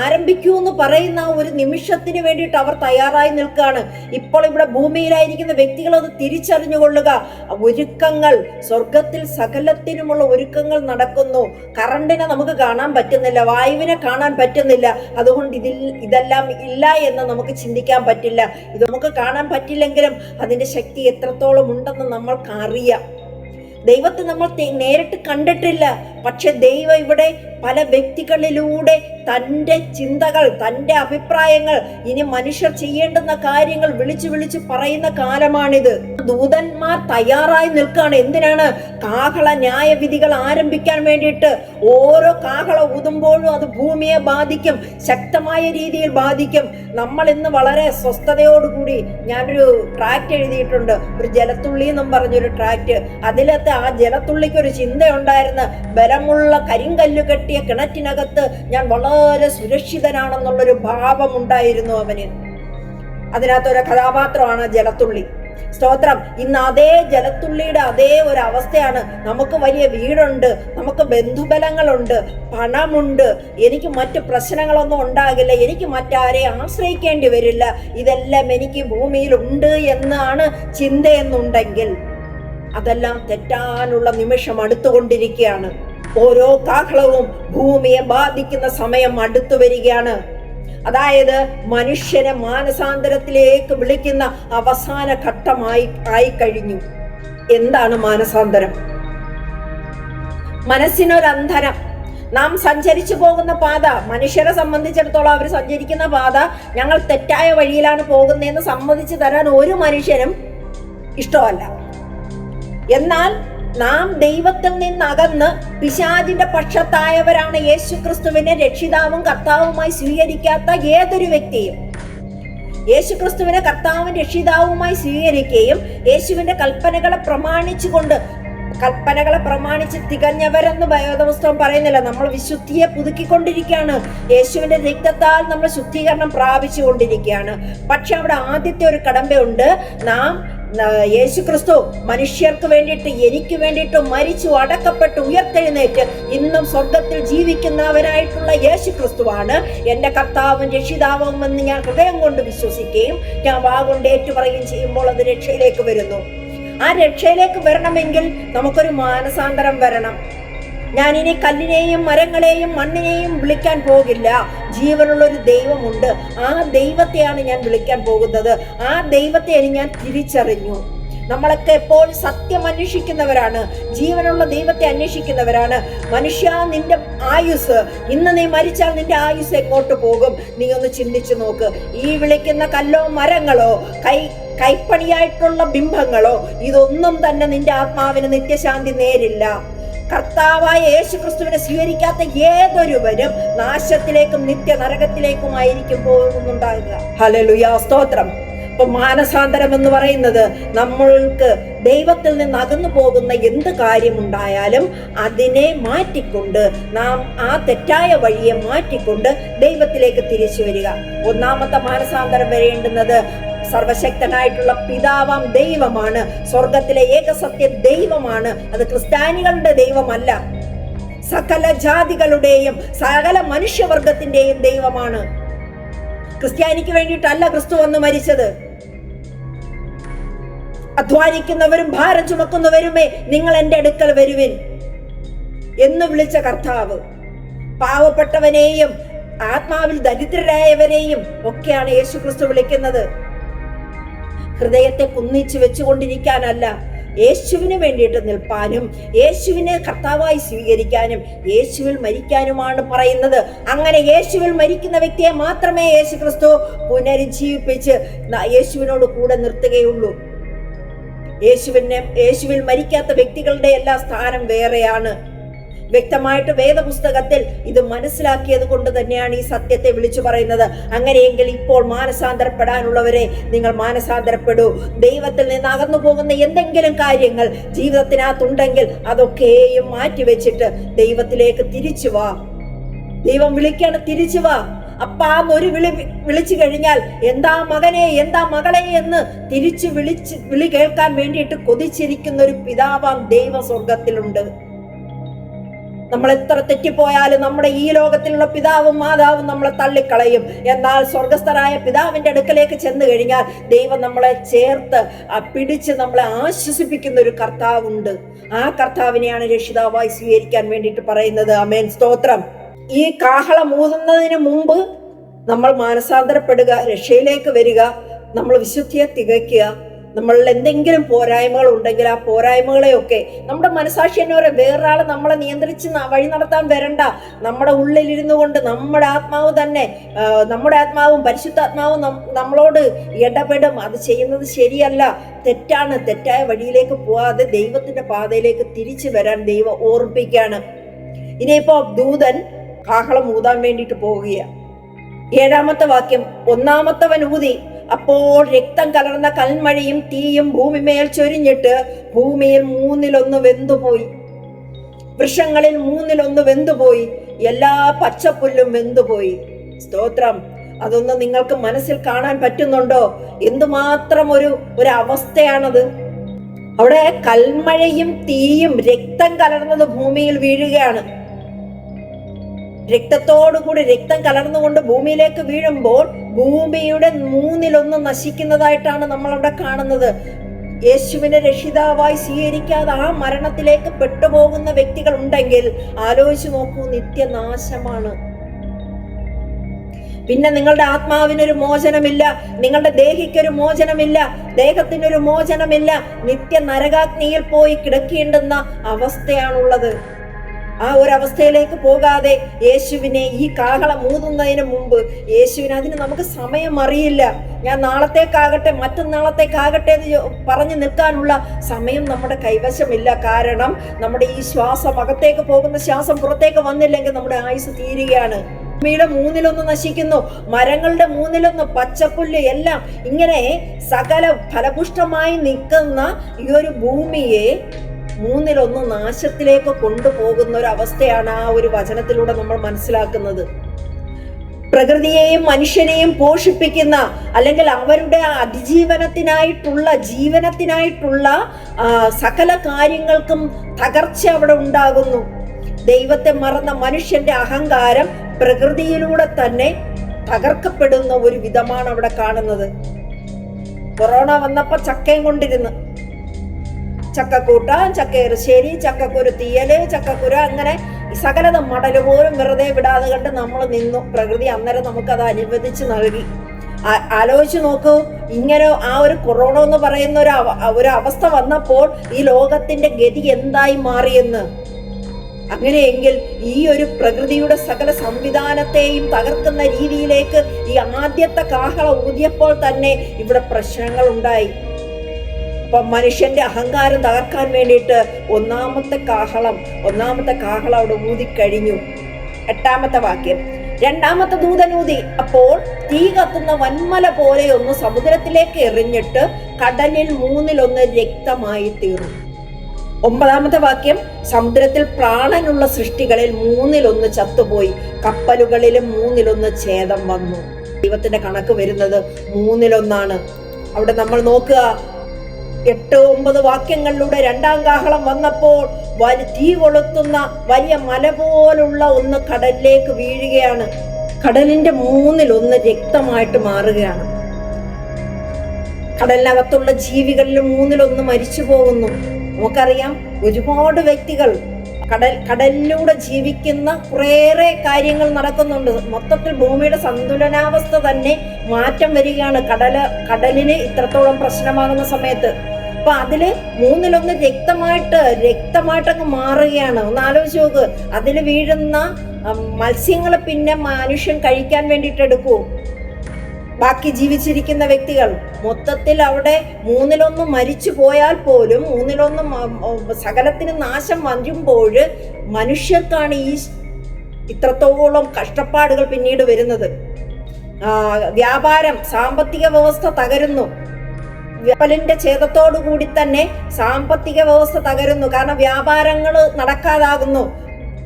ആരംഭിക്കൂ എന്ന് പറയുന്ന ഒരു നിമിഷത്തിന് വേണ്ടിയിട്ട് അവർ തയ്യാറായി നിൽക്കുകയാണ്. ഇപ്പോൾ ഇവിടെ ഭൂമിയിലായിരിക്കുന്ന വ്യക്തികൾ അത് തിരിച്ചറിഞ്ഞുകൊള്ളുക. ഒരുക്കങ്ങൾ, സ്വർഗത്തിൽ സകലത്തിനുമുള്ള ഒരുക്കങ്ങൾ നടക്കുന്നു. കറണ്ടിനെ നമുക്ക് കാണാൻ പറ്റുന്നില്ല, വായുവിനെ കാണാൻ പറ്റുന്നില്ല. അതുകൊണ്ട് ഇതെല്ലാം ഇല്ല എന്ന് നമുക്ക് ചിന്തിക്കാൻ പറ്റില്ല. ഇത് നമുക്ക് കാണാൻ പറ്റില്ലെങ്കിലും അതിന്റെ ശക്തി എത്രത്തോളം ഉണ്ടെന്ന് നമ്മൾക്ക് അറിയാം. ദൈവത്തെ നമ്മൾ നേരിട്ട് കണ്ടിട്ടില്ല. പക്ഷെ ദൈവം ഇവിടെ പല വ്യക്തികളിലൂടെ തൻ്റെ ചിന്തകൾ, തൻ്റെ അഭിപ്രായങ്ങൾ, ഇനി മനുഷ്യർ ചെയ്യേണ്ടുന്ന കാര്യങ്ങൾ വിളിച്ചു വിളിച്ച് പറയുന്ന കാലമാണിത്. ദൂതന്മാർ തയ്യാറായി നിൽക്കുകയാണ്. എന്തിനാണ്? കാഹള ന്യായവിധികൾ ആരംഭിക്കാൻ വേണ്ടിയിട്ട്. ഓരോ കാഹള ഊതുമ്പോഴും അത് ഭൂമിയെ ബാധിക്കും, ശക്തമായ രീതിയിൽ ബാധിക്കും. നമ്മൾ ഇന്ന് വളരെ സ്വസ്ഥതയോടുകൂടി, ഞാനൊരു ട്രാക്ട് എഴുതിയിട്ടുണ്ട്, ഒരു ജലത്തുള്ളി എന്നും പറഞ്ഞൊരു ട്രാക്ട്. അതിലത്തെ ആ ജലത്തുള്ളിക്ക് ഒരു ചിന്തയുണ്ടായിരുന്നു. ബലമുള്ള കരിങ്കല്ല് കെട്ടിയ കിണറ്റിനകത്ത് ഞാൻ വളരെ സുരക്ഷിതനാണെന്നുള്ളൊരു ഭാവം ഉണ്ടായിരുന്നു അവന്. അതിനകത്തൊരു കഥാപാത്രമാണ് ജലത്തുള്ളി. സ്തോത്രം. ഇന്ന് അതേ ജലത്തുള്ളിയുടെ അതേ ഒരു അവസ്ഥയാണ്. നമുക്ക് വലിയ വീടുണ്ട്, നമുക്ക് ബന്ധുബലങ്ങളുണ്ട്, പണമുണ്ട്, എനിക്ക് മറ്റു പ്രശ്നങ്ങളൊന്നും ഉണ്ടാകില്ല, എനിക്ക് മറ്റാരെയും ആശ്രയിക്കേണ്ടി വരില്ല, ഇതെല്ലാം എനിക്ക് ഭൂമിയിൽ ഉണ്ട് എന്നാണ് ചിന്തയെന്നുണ്ടെങ്കിൽ അതെല്ലാം തെറ്റാനുള്ള നിമിഷം അടുത്തുകൊണ്ടിരിക്കുകയാണ്. ഓരോ കാഹളവും ഭൂമിയെ ബാധിക്കുന്ന സമയം അടുത്തു വരികയാണ്. അതായത് മനുഷ്യനെ മാനസാന്തരത്തിലേക്ക് വിളിക്കുന്ന അവസാന ഘട്ടമായി കഴിഞ്ഞു. എന്താണ് മാനസാന്തരം? മനസ്സിനൊരന്ധരം. നാം സഞ്ചരിച്ചു പോകുന്ന പാത, മനുഷ്യരെ സംബന്ധിച്ചിടത്തോളം അവർ സഞ്ചരിക്കുന്ന പാത ഞങ്ങൾ തെറ്റായ വഴിയിലാണ് പോകുന്നതെന്ന് സമ്മതിച്ചു തരാൻ ഒരു മനുഷ്യനും ഇഷ്ടമല്ല. എന്നാൽ നാം ദൈവത്തിൽ നിന്നകന്ന് പിശാചിന്റെ പക്ഷത്തായവരാണ്. യേശു ക്രിസ്തുവിനെ രക്ഷിതാവും കർത്താവുമായി സ്വീകരിക്കാത്ത ഏതൊരു വ്യക്തിയും യേശു ക്രിസ്തുവിനെ കർത്താവും രക്ഷിതാവുമായി സ്വീകരിക്കുകയും യേശുവിന്റെ കൽപ്പനകളെ പ്രമാണിച്ച് തികഞ്ഞവരെന്ന് വേദപുസ്തകം പറയുന്നില്ല. നമ്മൾ വിശുദ്ധിയെ പുതുക്കിക്കൊണ്ടിരിക്കുകയാണ്. യേശുവിന്റെ രക്തത്താൽ നമ്മൾ ശുദ്ധീകരണം പ്രാപിച്ചു കൊണ്ടിരിക്കുകയാണ്. പക്ഷെ അവിടെ ആദ്യത്തെ ഒരു കടമ്പയുണ്ട്. നാം യേശു ക്രിസ്തു മനുഷ്യർക്ക് വേണ്ടിയിട്ട്, എനിക്ക് വേണ്ടിയിട്ട് മരിച്ചു, അടക്കപ്പെട്ട്, ഉയർത്തെഴുന്നേറ്റ് ഇന്നും സ്വർഗത്തിൽ ജീവിക്കുന്നവനായിട്ടുള്ള യേശു ക്രിസ്തുവാണ് എന്റെ കർത്താവും രക്ഷിതാവും എന്ന് ഞാൻ ഹൃദയം കൊണ്ട് വിശ്വസിക്കുകയും ഞാൻ വാഗൊണ്ട് ഏറ്റുപറയുകയും ചെയ്യുമ്പോൾ അത് രക്ഷയിലേക്ക് വരുന്നു. ആ രക്ഷയിലേക്ക് വരണമെങ്കിൽ നമുക്കൊരു മാനസാന്തരം വരണം. ഞാനിനി കല്ലിനെയും മരങ്ങളെയും മണ്ണിനെയും വിളിക്കാൻ പോകില്ല. ജീവനുള്ള ഒരു ദൈവമുണ്ട്. ആ ദൈവത്തെയാണ് ഞാൻ വിളിക്കാൻ പോകുന്നത്. ആ ദൈവത്തെ ഞാൻ തിരിച്ചറിഞ്ഞു. നമ്മളൊക്കെ എപ്പോഴും സത്യം അന്വേഷിക്കുന്നവരാണ്, ജീവനുള്ള ദൈവത്തെ അന്വേഷിക്കുന്നവരാണ്. മനുഷ്യ, നിന്റെ ആയുസ്, ഇന്ന് നീ മരിച്ചാൽ നിന്റെ ആയുസ് എങ്ങോട്ട് പോകും? നീ ഒന്ന് ചിന്തിച്ചു നോക്ക്. ഈ വിളിക്കുന്ന കല്ലോ മരങ്ങളോ കൈപ്പണിയായിട്ടുള്ള ബിംബങ്ങളോ ഇതൊന്നും തന്നെ നിന്റെ ആത്മാവിന് നിത്യശാന്തി നേരില്ല. കർത്താവായ യേശു ക്രിസ്തുവിനെ സ്വീകരിക്കാത്ത ഏതൊരുവരും നാശത്തിലേക്കും നിത്യ നരകത്തിലേക്കുമായിരിക്കും പോകുന്നുണ്ടാകുക. ഹല്ലേലൂയ, സ്തോത്രം. അപ്പൊ മാനസാന്തരം എന്ന് പറയുന്നത് നമ്മൾക്ക് ദൈവത്തിൽ നിന്ന് അകന്നു പോകുന്ന എന്ത് കാര്യമുണ്ടായാലും അതിനെ മാറ്റിക്കൊണ്ട് നാം ആ തെറ്റായ വഴിയെ മാറ്റിക്കൊണ്ട് ദൈവത്തിലേക്ക് തിരിച്ചു വരിക. ഒന്നാമത്തെ മാനസാന്തരം വരേണ്ടുന്നത് സർവശക്തനായിട്ടുള്ള പിതാവാം ദൈവമാണ്. സ്വർഗത്തിലെ ഏകസത്യ ദൈവമാണ്. അത് ക്രിസ്ത്യാനികളുടെ ദൈവമല്ല, സകല ജാതികളുടെയും സകല മനുഷ്യവർഗത്തിന്റെയും ദൈവമാണ്. ക്രിസ്ത്യാനിക്ക് വേണ്ടിയിട്ടല്ല ക്രിസ്തു വന്ന് മരിച്ചത്. അധ്വാനിക്കുന്നവരും ഭാരം ചുമക്കുന്നവരുമേ നിങ്ങൾ എൻ്റെ അടുക്കൽ വരുവിൻ എന്ന് വിളിച്ച കർത്താവ് പാവപ്പെട്ടവനെയും ആത്മാവിൽ ദരിദ്രരായവരെയും ഒക്കെയാണ് യേശു ക്രിസ്തു വിളിക്കുന്നത്. ഹൃദയത്തെ കുന്നിച്ച് വെച്ചുകൊണ്ടിരിക്കാനല്ല, യേശുവിന് വേണ്ടിയിട്ട് നിൽപ്പാനും യേശുവിനെ കർത്താവായി സ്വീകരിക്കാനും യേശുവിൽ മരിക്കാനുമാണ് പറയുന്നത്. അങ്ങനെ യേശുവിൽ മരിക്കുന്ന വ്യക്തിയെ മാത്രമേ യേശു ക്രിസ്തു പുനരുജ്ജീവിപ്പിച്ച് യേശുവിനോട് കൂടെ നിർത്തുകയുള്ളൂ. യേശുവിൽ മരിക്കാത്ത വ്യക്തികളുടെ എല്ലാ സ്ഥാനം വേറെയാണ്. വ്യക്തമായിട്ട് വേദപുസ്തകത്തിൽ ഇത് മനസ്സിലാക്കിയത് കൊണ്ട് തന്നെയാണ് ഈ സത്യത്തെ വിളിച്ചു പറയുന്നത്. അങ്ങനെയെങ്കിൽ ഇപ്പോൾ മാനസാന്തരപ്പെടാനുള്ളവരെ നിങ്ങൾ മാനസാന്തരപ്പെടൂ. ദൈവത്തിൽ നിന്ന് അകന്നു പോകുന്ന എന്തെങ്കിലും കാര്യങ്ങൾ ജീവിതത്തിനകത്തുണ്ടെങ്കിൽ അതൊക്കെയും മാറ്റിവെച്ചിട്ട് ദൈവത്തിലേക്ക് തിരിച്ചു വാ. ദൈവം വിളിക്കാണ്, തിരിച്ചു വാ. അപ്പാന്നൊരു വിളിച്ചു കഴിഞ്ഞാൽ എന്താ മകനെ, എന്താ മകളെ എന്ന് തിരിച്ചു വിളി കേൾക്കാൻ വേണ്ടിയിട്ട് കൊതിച്ചിരിക്കുന്ന ഒരു പിതാവാം ദൈവ സ്വർഗത്തിലുണ്ട്. നമ്മൾ എത്ര തെറ്റിപ്പോയാലും നമ്മുടെ ഈ ലോകത്തിലുള്ള പിതാവും മാതാവും നമ്മളെ തള്ളിക്കളയും. എന്നാൽ സ്വർഗസ്ഥരായ പിതാവിന്റെ അടുക്കലേക്ക് ചെന്ന് കഴിഞ്ഞാൽ ദൈവം നമ്മളെ ചേർത്ത് പിടിച്ച് നമ്മളെ ആശ്വസിപ്പിക്കുന്ന ഒരു കർത്താവുണ്ട്. ആ കർത്താവിനെയാണ് രക്ഷിതാവായി സ്വീകരിക്കാൻ വേണ്ടിയിട്ട് പറയുന്നത്. ആമേൻ, സ്തോത്രം. ഈ കാഹളം ഊതുന്നതിന് മുമ്പ് നമ്മൾ മാനസാന്തരപ്പെടുക, രക്ഷയിലേക്ക് വരിക, നമ്മൾ വിശുദ്ധിയെ തികയ്ക്കുക. നമ്മളിൽ എന്തെങ്കിലും പോരായ്മകൾ ഉണ്ടെങ്കിൽ ആ പോരായ്മകളെയൊക്കെ നമ്മുടെ മനസാക്ഷി എന്നവരെ വേറൊരാൾ നമ്മളെ നിയന്ത്രിച്ച് വഴി നടത്താൻ വരണ്ട. നമ്മുടെ ഉള്ളിലിരുന്നു കൊണ്ട് നമ്മുടെ ആത്മാവ് തന്നെ, നമ്മുടെ ആത്മാവും പരിശുദ്ധാത്മാവും നമ്മളോട് ഇടപെടും. അത് ചെയ്യുന്നത് ശരിയല്ല, തെറ്റാണ്. തെറ്റായ വഴിയിലേക്ക് പോവാതെ ദൈവത്തിന്റെ പാതയിലേക്ക് തിരിച്ചു വരാൻ ദൈവം ഓർമ്മിപ്പിക്കുകയാണ്. ഇനിയിപ്പോ ദൂതൻ കാഹളം ഊതാൻ വേണ്ടിയിട്ട് പോവുകയാണ്. 7-ാമത്തെ വാക്യം, ഒന്നാമത്തവൻ ഊതി, അപ്പോൾ രക്തം കലർന്ന കൽമഴയും തീയും ഭൂമിമേൽ ചൊരിഞ്ഞിട്ട് ഭൂമിയിൽ 1/3 വെന്തുപോയി, വൃക്ഷങ്ങളിൽ 1/3 വെന്തുപോയി, എല്ലാ പച്ചപ്പുല്ലും വെന്തുപോയി. സ്തോത്രം. അതൊന്ന് നിങ്ങൾക്ക് മനസ്സിൽ കാണാൻ പറ്റുന്നുണ്ടോ? എന്തുമാത്രം ഒരു അവസ്ഥയാണത്. അവിടെ കൽമഴയും തീയും രക്തം കലർന്നത് ഭൂമിയിൽ വീഴുകയാണ്. രക്തത്തോടുകൂടി രക്തം കലർന്നുകൊണ്ട് ഭൂമിയിലേക്ക് വീഴുമ്പോൾ ഭൂമിയുടെ 1/3 നശിക്കുന്നതായിട്ടാണ് നമ്മൾ അവിടെ കാണുന്നത്. യേശുവിനെ രക്ഷിതാവായി സ്വീകരിക്കാതെ ആ മരണത്തിലേക്ക് പെട്ടുപോകുന്ന വ്യക്തികൾ ഉണ്ടെങ്കിൽ ആലോചിച്ച് നോക്കൂ, നിത്യനാശമാണ്. പിന്നെ നിങ്ങളുടെ ആത്മാവിനൊരു മോചനമില്ല, നിങ്ങളുടെ ദേഹിക്കൊരു മോചനമില്ല, ദേഹത്തിനൊരു മോചനമില്ല. നിത്യ നരകാഗ്നിയിൽ പോയി കിടക്കേണ്ടുന്ന അവസ്ഥയാണുള്ളത്. ആ ഒരു അവസ്ഥയിലേക്ക് പോകാതെ യേശുവിനെ ഈ കാഹളം ഊതുന്നതിന് മുമ്പ് അതിന് നമുക്ക് സമയം അറിയില്ല. ഞാൻ നാളത്തേക്കാകട്ടെ മറ്റന്നാളത്തേക്കാകട്ടെ എന്ന് പറഞ്ഞു നിൽക്കാനുള്ള സമയം നമ്മുടെ കൈവശമില്ല. കാരണം നമ്മുടെ ഈ ശ്വാസം, അകത്തേക്ക് പോകുന്ന ശ്വാസം പുറത്തേക്ക് വന്നില്ലെങ്കിൽ നമ്മുടെ ആയുസ് തീരുകയാണ്. ഭൂമിയുടെ 1/3 നശിക്കുന്നു, മരങ്ങളുടെ 1/3, പച്ചപ്പുല്ല് എല്ലാം. ഇങ്ങനെ സകല ഫലപുഷ്ടമായി നിൽക്കുന്ന ഈ ഒരു ഭൂമിയെ 1/3 നാശത്തിലേക്ക് കൊണ്ടുപോകുന്ന ഒരു അവസ്ഥയാണ് ആ ഒരു വചനത്തിലൂടെ നമ്മൾ മനസ്സിലാക്കുന്നത്. പ്രകൃതിയെയും മനുഷ്യനെയും പോഷിപ്പിക്കുന്ന, അല്ലെങ്കിൽ അവരുടെ ജീവനത്തിനായിട്ടുള്ള സകല കാര്യങ്ങൾക്കും തകർച്ച അവിടെ ഉണ്ടാകുന്നു. ദൈവത്തെ മറന്ന മനുഷ്യന്റെ അഹങ്കാരം പ്രകൃതിയിലൂടെ തന്നെ തകർക്കപ്പെടുന്ന ഒരു വിധമാണ് അവിടെ കാണുന്നത്. കൊറോണ വന്നപ്പോ ചക്കയും കൊണ്ടിരുന്ന് ചക്കക്കൂട്ടാൻ, ചക്കയെറിശ്ശേരി, ചക്കക്കുരു തീയല്, ചക്കക്കുര, അങ്ങനെ സകലത മടല് പോലും വെറുതെ വിടാതെ കണ്ട് നമ്മൾ നിന്നു. പ്രകൃതി അന്നേരം നമുക്കത് അനുവദിച്ച് നൽകി. ആലോചിച്ച് നോക്കൂ, ഇങ്ങനെ ആ ഒരു കൊറോണ എന്ന് പറയുന്ന ഒരു അവസ്ഥ വന്നപ്പോൾ ഈ ലോകത്തിന്റെ ഗതി എന്തായി മാറിയെന്ന്. അങ്ങനെയെങ്കിൽ ഈ ഒരു പ്രകൃതിയുടെ സകല സംവിധാനത്തെയും തകർക്കുന്ന രീതിയിലേക്ക് ഈ ആദ്യത്തെ കാഹളം ഊതിയപ്പോൾ തന്നെ ഇവിടെ പ്രശ്നങ്ങൾ ഉണ്ടായി. അപ്പൊ മനുഷ്യന്റെ അഹങ്കാരം തകർക്കാൻ വേണ്ടിയിട്ട് ഒന്നാമത്തെ കാഹളം അവിടെ ഊതിക്കഴിഞ്ഞു. 8-ാമത്തെ വാക്യം, 2-ാമത്തെ ദൂതനൂതി, അപ്പോൾ തീ കത്തുന്ന വന്മല പോലെ ഒന്ന് സമുദ്രത്തിലേക്ക് എറിഞ്ഞിട്ട് കടലിൽ 1/3 രക്തമായി തീർന്നു. 9-ാമത്തെ വാക്യം, സമുദ്രത്തിൽ പ്രാണനുള്ള സൃഷ്ടികളിൽ 1/3 ചത്തുപോയി, കപ്പലുകളിലും 1/3 ഛേദം വന്നു. ദൈവത്തിന്റെ കണക്ക് വരുന്നത് 1/3. അവിടെ നമ്മൾ നോക്കുക, 8-9 വാക്യങ്ങളിലൂടെ 2-ാം കാഹളം വന്നപ്പോൾ തീ കൊളുത്തുന്ന വലിയ മല പോലുള്ള ഒന്ന് കടലിലേക്ക് വീഴുകയാണ്. കടലിന്റെ 1/3 രക്തമായിട്ട് മാറുകയാണ്. കടലിനകത്തുള്ള ജീവികളിൽ 1/3 മരിച്ചു പോകുന്നു. നമുക്കറിയാം, ഒരുപാട് വ്യക്തികൾ കടലിലൂടെ ജീവിക്കുന്ന കുറേയേറെ കാര്യങ്ങൾ നടക്കുന്നുണ്ട്. മൊത്തത്തിൽ ഭൂമിയുടെ സന്തുലനാവസ്ഥ തന്നെ മാറ്റം വരികയാണ് കടലിന് ഇത്രത്തോളം പ്രശ്നമാകുന്ന സമയത്ത്. അപ്പൊ അതില് 1/3 രക്തമായിട്ടങ്ങ് മാറുകയാണ്. ഒന്ന് ആലോചിച്ച് നോക്ക്, അതിൽ വീഴുന്ന മത്സ്യങ്ങൾ പിന്നെ മനുഷ്യൻ കഴിക്കാൻ വേണ്ടിയിട്ട് എടുക്കൂ. ബാക്കി ജീവിച്ചിരിക്കുന്ന വ്യക്തികൾ മൊത്തത്തിൽ അവിടെ 1/3 മരിച്ചു പോയാൽ പോലും 1/3 സകലത്തിന് നാശം വരുമ്പോൾ മനുഷ്യർക്കാണ് ഈ ഇത്രത്തോളം കഷ്ടപ്പാടുകൾ പിന്നീട് വരുന്നത്. വ്യാപാരം, സാമ്പത്തിക വ്യവസ്ഥ തകരുന്നു. കപ്പലിന്റെ ഛേദത്തോടു കൂടി തന്നെ സാമ്പത്തിക വ്യവസ്ഥ തകരുന്നു. കാരണം വ്യാപാരങ്ങൾ നടക്കാതാകുന്നു.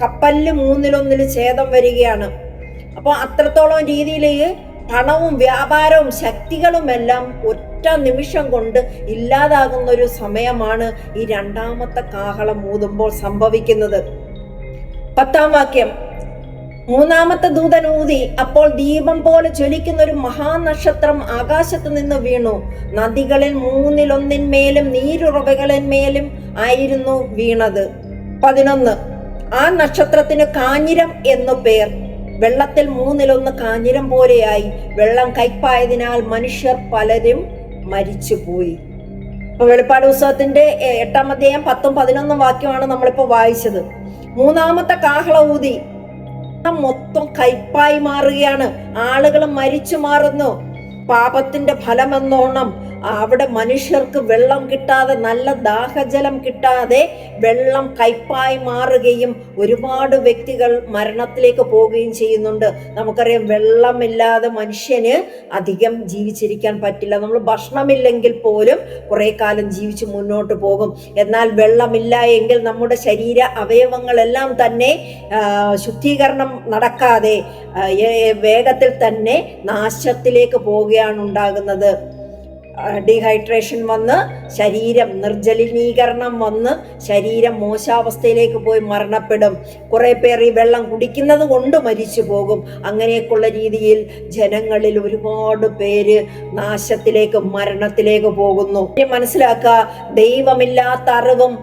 കപ്പലിന് 1/3 ഛേദം വരികയാണ്. അപ്പൊ അത്രത്തോളം രീതിയിൽ പണവും വ്യാപാരവും ശക്തികളും എല്ലാം ഒറ്റ നിമിഷം കൊണ്ട് ഇല്ലാതാകുന്ന ഒരു സമയമാണ് ഈ 2-ാമത്തെ കാഹളം ഊതുമ്പോൾ സംഭവിക്കുന്നത്. 10-ാം വാക്യം, 3-ാമത്തെ ദൂതൻ ഊതി, അപ്പോൾ ദീപം പോലെ ജ്വലിക്കുന്ന ഒരു മഹാനക്ഷത്രം ആകാശത്ത് നിന്ന് വീണു. നദികളിൽ 1/3 നീരുറവകളിന്മേലും ആയിരുന്നു വീണത്. 11, ആ നക്ഷത്രത്തിന് കാഞ്ഞിരം എന്നു പേർ. വെള്ളത്തിൽ 1/3 കാഞ്ഞിരം പോലെയായി. വെള്ളം കയ്പായതിനാൽ മനുഷ്യർ പലരും മരിച്ചുപോയി. വെളിപ്പാട് പുസ്തകത്തിന്റെ 8-ാം അധ്യായം 10-11 വാക്യമാണ് നമ്മളിപ്പോ വായിച്ചത്. 3-ാമത്തെ കാഹള ഊതി മൊത്തം കയ്പായി മാറുകയാണ്. ആളുകൾ മരിച്ചു മാറുന്നു. പാപത്തിന്റെ ഫലമെന്നോണം അവിടെ മനുഷ്യർക്ക് വെള്ളം കിട്ടാതെ, നല്ല ദാഹജലം കിട്ടാതെ വെള്ളം കയ്പായി മാറുകയും ഒരുപാട് വ്യക്തികൾ മരണത്തിലേക്ക് പോവുകയും ചെയ്യുന്നുണ്ട്. നമുക്കറിയാം, വെള്ളമില്ലാതെ മനുഷ്യന് അധികം ജീവിച്ചിരിക്കാൻ പറ്റില്ല. നമ്മൾ ഭക്ഷണമില്ലെങ്കിൽ പോലും കുറെ കാലം ജീവിച്ച് മുന്നോട്ട് പോകും. എന്നാൽ വെള്ളമില്ല എങ്കിൽ നമ്മുടെ ശരീര അവയവങ്ങളെല്ലാം തന്നെ ശുദ്ധീകരണം നടക്കാതെ വേഗത്തിൽ തന്നെ നാശത്തിലേക്ക് പോവുകയാണ് ഉണ്ടാകുന്നത്. ഡീഹൈഡ്രേഷൻ വന്ന് ശരീരം നിർജ്ജലീകരണം വന്ന് ശരീരം മോശാവസ്ഥയിലേക്ക് പോയി മരണപ്പെടും. കുറെ പേർ ഈ വെള്ളം കുടിക്കുന്നത് കൊണ്ട് മരിച്ചു പോകും. അങ്ങനെയൊക്കെയുള്ള രീതിയിൽ ജനങ്ങളിൽ ഒരുപാട് പേര് നാശത്തിലേക്ക്, മരണത്തിലേക്ക് പോകുന്നു. മനസ്സിലാക്കുക, ദൈവമില്ലാത്ത അറിവും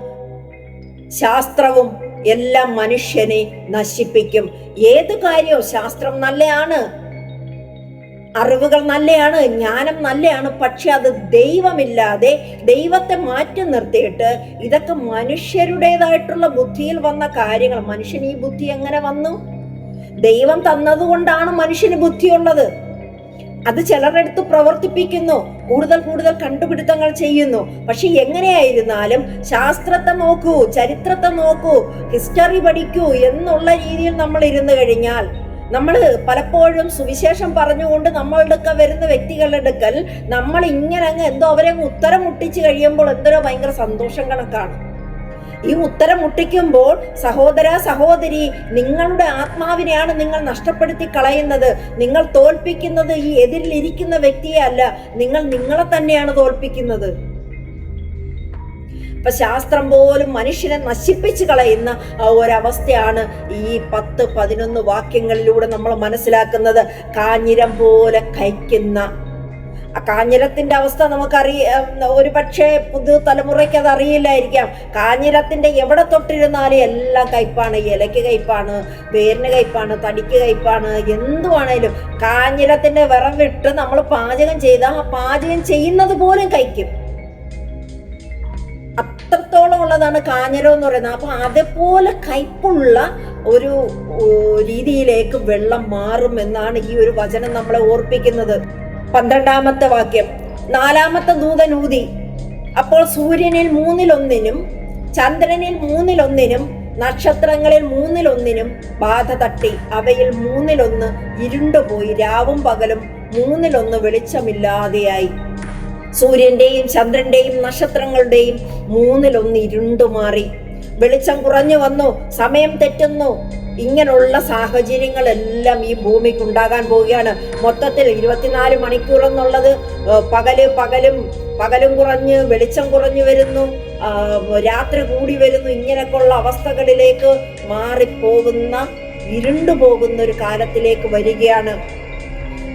ശാസ്ത്രവും എല്ലാം മനുഷ്യനെ നശിപ്പിക്കും. ഏത് കാര്യവും ശാസ്ത്രം നല്ലതാണ്, അറിവുകൾ നല്ലതാണ്, ജ്ഞാനം നല്ലതാണ്. പക്ഷെ അത് ദൈവമില്ലാതെ, ദൈവത്തെ മാറ്റി നിർത്തിയിട്ട് ഇതൊക്കെ മനുഷ്യരുടേതായിട്ടുള്ള ബുദ്ധിയിൽ വന്ന കാര്യങ്ങൾ. മനുഷ്യന് ഈ ബുദ്ധി എങ്ങനെ വന്നു? ദൈവം തന്നതുകൊണ്ടാണ് മനുഷ്യന് ബുദ്ധിയുള്ളത്. അത് ചിലരെടുത്ത് പ്രവർത്തിപ്പിക്കുന്നു, കൂടുതൽ കണ്ടുപിടുത്തങ്ങൾ ചെയ്യുന്നു. പക്ഷെ എങ്ങനെയായിരുന്നാലും ശാസ്ത്രത്തെ നോക്കൂ, ചരിത്രത്തെ നോക്കൂ, ഹിസ്റ്ററി പഠിക്കൂ എന്നുള്ള രീതിയിൽ നമ്മൾ ഇരുന്ന് കഴിഞ്ഞാൽ, നമ്മൾ പലപ്പോഴും സുവിശേഷം പറഞ്ഞുകൊണ്ട് നമ്മളുടെ വരുന്ന വ്യക്തികളുടെ അടുക്കൽ നമ്മൾ ഇങ്ങനെ അങ്ങ് എന്തോ അവരെ ഉത്തരം മുട്ടിച്ച് കഴിയുമ്പോൾ എന്തോ ഭയങ്കര സന്തോഷം കണക്കാണ്. ഈ ഉത്തരം മുട്ടിക്കുമ്പോൾ സഹോദര സഹോദരി, നിങ്ങളുടെ ആത്മാവിനെയാണ് നിങ്ങൾ നഷ്ടപ്പെടുത്തി കളയുന്നത്. നിങ്ങൾ തോൽപ്പിക്കുന്നത് ഈ എതിരിലിരിക്കുന്ന വ്യക്തിയെ അല്ല, നിങ്ങൾ നിങ്ങളെ തന്നെയാണ് തോൽപ്പിക്കുന്നത്. അപ്പൊ ശാസ്ത്രം പോലും മനുഷ്യനെ നശിപ്പിച്ച് കളയുന്ന ഒരവസ്ഥയാണ് ഈ 10-11 വാക്യങ്ങളിലൂടെ നമ്മൾ മനസ്സിലാക്കുന്നത്. കാഞ്ഞിരം പോലെ കയ്ക്കുന്ന ആ കാഞ്ഞിരത്തിന്റെ അവസ്ഥ ഒരു പക്ഷേ പുതു തലമുറയ്ക്ക് അത് അറിയില്ലായിരിക്കാം. കാഞ്ഞിരത്തിന്റെ എവിടെ തൊട്ടിരുന്നാലും എല്ലാം കയ്പാണ്. ഇലയ്ക്ക് കയ്പാണ്, വേരിന് കയ്പാണ്, തടിക്ക് കയ്പാണ്, എന്തുവാണേലും കാഞ്ഞിരത്തിന്റെ വിറവിട്ട് നമ്മൾ പാചകം ചെയ്താൽ ആ പാചകം ചെയ്യുന്നത് പോലും കഴിക്കും. അത്രത്തോളം ഉള്ളതാണ് കാഞ്ഞിരം എന്ന് പറയുന്നത്. അപ്പൊ അതേപോലെ കയ്പുള്ള ഒരു രീതിയിലേക്ക് വെള്ളം മാറും എന്നാണ് ഈ ഒരു വചനം നമ്മളെ ഓർപ്പിക്കുന്നത്. 12-ാമത്തെ വാക്യം, 4-ാമത്തെ ദൂതൻ ഊതി, അപ്പോൾ സൂര്യനിൽ 1/3 ചന്ദ്രനിൽ 1/3 നക്ഷത്രങ്ങളിൽ 1/3 ബാധ തട്ടി. അവയിൽ 1/3 ഇരുണ്ടുപോയി, രാവും പകലും 1/3 വെളിച്ചമില്ലാതെയായി. സൂര്യന്റെയും ചന്ദ്രന്റെയും നക്ഷത്രങ്ങളുടെയും 1/3 ഇരുണ്ടുമാറി. വെളിച്ചം കുറഞ്ഞു വന്നു, സമയം തെറ്റുന്നു. ഇങ്ങനെയുള്ള സാഹചര്യങ്ങളെല്ലാം ഈ ഭൂമിക്ക് ഉണ്ടാകാൻ പോവുകയാണ്. മൊത്തത്തിൽ 24 മണിക്കൂർ എന്നുള്ളത് പകലും കുറഞ്ഞ് വെളിച്ചം കുറഞ്ഞു വരുന്നു, രാത്രി കൂടി വരുന്നു. ഇങ്ങനെയൊക്കെയുള്ള അവസ്ഥകളിലേക്ക് മാറിപ്പോകുന്ന, ഇരുണ്ടുപോകുന്ന ഒരു കാലത്തിലേക്ക് വരികയാണ്.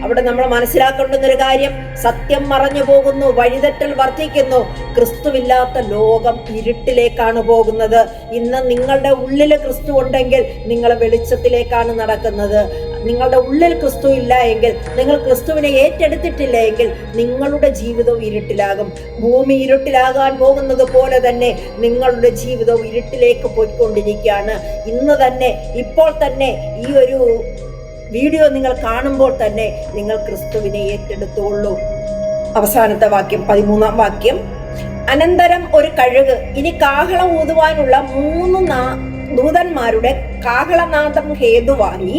അവിടെ നമ്മൾ മനസ്സിലാക്കേണ്ടുന്ന ഒരു കാര്യം, സത്യം മറഞ്ഞു പോകുന്നു, വഴിതെറ്റൽ വർദ്ധിക്കുന്നു. ക്രിസ്തുവില്ലാത്ത ലോകം ഇരുട്ടിലേക്കാണ് പോകുന്നത്. ഇന്ന് നിങ്ങളുടെ ഉള്ളിൽ ക്രിസ്തു ഉണ്ടെങ്കിൽ നിങ്ങൾ വെളിച്ചത്തിലേക്കാണ് നടക്കുന്നത്. നിങ്ങളുടെ ഉള്ളിൽ ക്രിസ്തു ഇല്ല എങ്കിൽ, നിങ്ങൾ ക്രിസ്തുവിനെ ഏറ്റെടുത്തിട്ടില്ല എങ്കിൽ നിങ്ങളുടെ ജീവിതവും ഇരുട്ടിലാകും. ഭൂമി ഇരുട്ടിലാകാൻ പോകുന്നത് പോലെ തന്നെ നിങ്ങളുടെ ജീവിതവും ഇരുട്ടിലേക്ക് പോയിക്കൊണ്ടിരിക്കുകയാണ്. ഇന്ന് തന്നെ, ഇപ്പോൾ തന്നെ ഈ ഒരു വീഡിയോ നിങ്ങൾ കാണുമ്പോൾ തന്നെ നിങ്ങൾ ക്രിസ്തുവിനെ ഏറ്റെടുത്തോളൂ. അവസാനത്തെ വാക്യം, 13-ാം വാക്യം, അനന്തരം ഒരു കഴുക്, ഇനി കാഹളം ഊതുവാനുള്ള 3 ദൂതന്മാരുടെ കാഹളനാദം ഹേതുവായി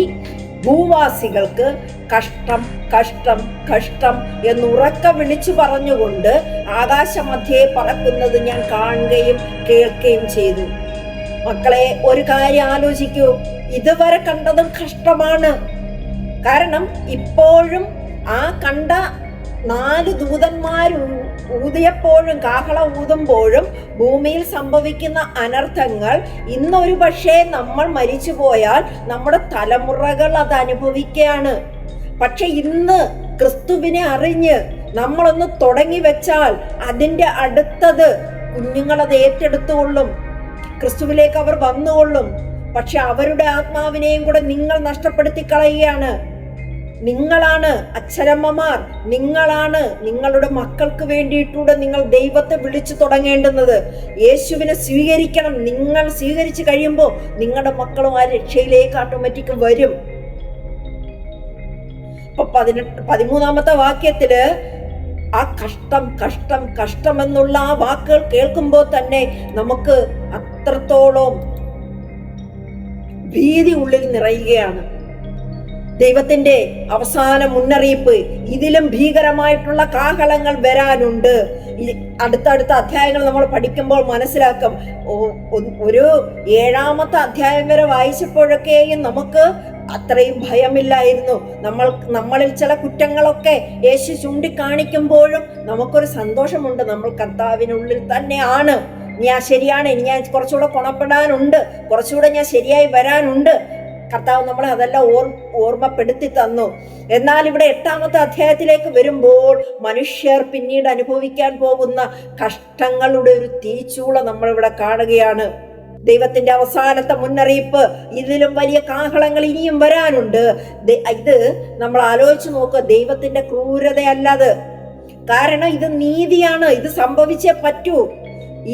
ഭൂവാസികൾക്ക് കഷ്ടം കഷ്ടം കഷ്ടം എന്നുറക്ക വിളിച്ചു പറഞ്ഞുകൊണ്ട് ആകാശമധ്യേ പറക്കുന്നത് ഞാൻ കാണുകയും കേൾക്കുകയും ചെയ്തു. മക്കളെ, ഒരു കാര്യം ആലോചിക്കൂ, ഇതുവരെ കണ്ടതും കഷ്ടമാണ്. കാരണം ഇപ്പോഴും ആ കണ്ട 4 ദൂതന്മാർ ഊതിയപ്പോഴും കാഹളം ഊതുമ്പോഴും ഭൂമിയിൽ സംഭവിക്കുന്ന അനർത്ഥങ്ങൾ, ഇന്നൊരു പക്ഷേ നമ്മൾ മരിച്ചു പോയാൽ നമ്മുടെ തലമുറകൾ അത് അനുഭവിക്കുകയാണ്. പക്ഷെ ഇന്ന് ക്രിസ്തുവിനെ അറിഞ്ഞ് നമ്മളൊന്ന് തുടങ്ങി വെച്ചാൽ അതിൻ്റെ അടുത്തത് കുഞ്ഞുങ്ങളത് ഏറ്റെടുത്തുകൊള്ളും. ക്രിസ്തുവിലേക്ക് അവർ വന്നുകൊള്ളും. പക്ഷെ അവരുടെ ആത്മാവിനെയും കൂടെ നിങ്ങൾ നഷ്ടപ്പെടുത്തി കളയുകയാണ്. നിങ്ങളാണ് അച്ഛനമ്മമാർ, നിങ്ങളാണ് നിങ്ങളുടെ മക്കൾക്ക് വേണ്ടിയിട്ടൂടെ നിങ്ങൾ ദൈവത്തെ വിളിച്ചു തുടങ്ങേണ്ടുന്നത്. യേശുവിനെ സ്വീകരിക്കണം. നിങ്ങൾ സ്വീകരിച്ചു കഴിയുമ്പോൾ നിങ്ങളുടെ മക്കളും ആ രക്ഷയിലേക്ക് ഓട്ടോമാറ്റിക് വരും. ഇപ്പൊ 13-ാമത്തെ വാക്യത്തില് ആ കഷ്ടം കഷ്ടം കഷ്ടം എന്നുള്ള ആ വാക്കുകൾ കേൾക്കുമ്പോൾ തന്നെ നമുക്ക് അത്രത്തോളം ഭീതി ഉള്ളിൽ നിറയുകയാണ്. ദൈവത്തിന്റെ അവസാന മുന്നറിയിപ്പ്, ഇതിലും ഭീകരമായിട്ടുള്ള കാഹളങ്ങൾ വരാനുണ്ട്. അടുത്തടുത്ത അധ്യായങ്ങൾ നമ്മൾ പഠിക്കുമ്പോൾ മനസ്സിലാക്കും. ഒരു 7-ാമത്തെ അധ്യായം വരെ വായിച്ചപ്പോഴൊക്കെയും നമുക്ക് അത്രയും ഭയമില്ലായിരുന്നു. നമ്മളിൽ ചില കുറ്റങ്ങളൊക്കെ യേശു ചൂണ്ടിക്കാണിക്കുമ്പോഴും നമുക്കൊരു സന്തോഷമുണ്ട്. നമ്മൾ കർത്താവിനുള്ളിൽ തന്നെയാണ്. ഞാൻ ശരിയാണ്, ഇനി ഞാൻ കുറച്ചുകൂടെ ഗുണപ്പെടാനുണ്ട്, കുറച്ചുകൂടെ ഞാൻ ശരിയായി വരാനുണ്ട്. കർത്താവ് നമ്മളെ അതെല്ലാം ഓർമ്മപ്പെടുത്തി തന്നു. എന്നാൽ ഇവിടെ 8-ാമത്തെ അധ്യായത്തിലേക്ക് വരുമ്പോൾ മനുഷ്യർ പിന്നീട് അനുഭവിക്കാൻ പോകുന്ന കഷ്ടങ്ങളുടെ ഒരു തീച്ചൂള നമ്മളിവിടെ കാണുകയാണ്. ദൈവത്തിന്റെ അവസാനത്തെ മുന്നറിയിപ്പ്, ഇതിലും വലിയ കാഹളങ്ങൾ ഇനിയും വരാനുണ്ട്. ഇത് നമ്മൾ ആലോചിച്ച് നോക്കുക. ദൈവത്തിന്റെ ക്രൂരതയല്ലത്. കാരണം ഇത് നീതിയാണ്. ഇത് സംഭവിച്ചേ പറ്റൂ.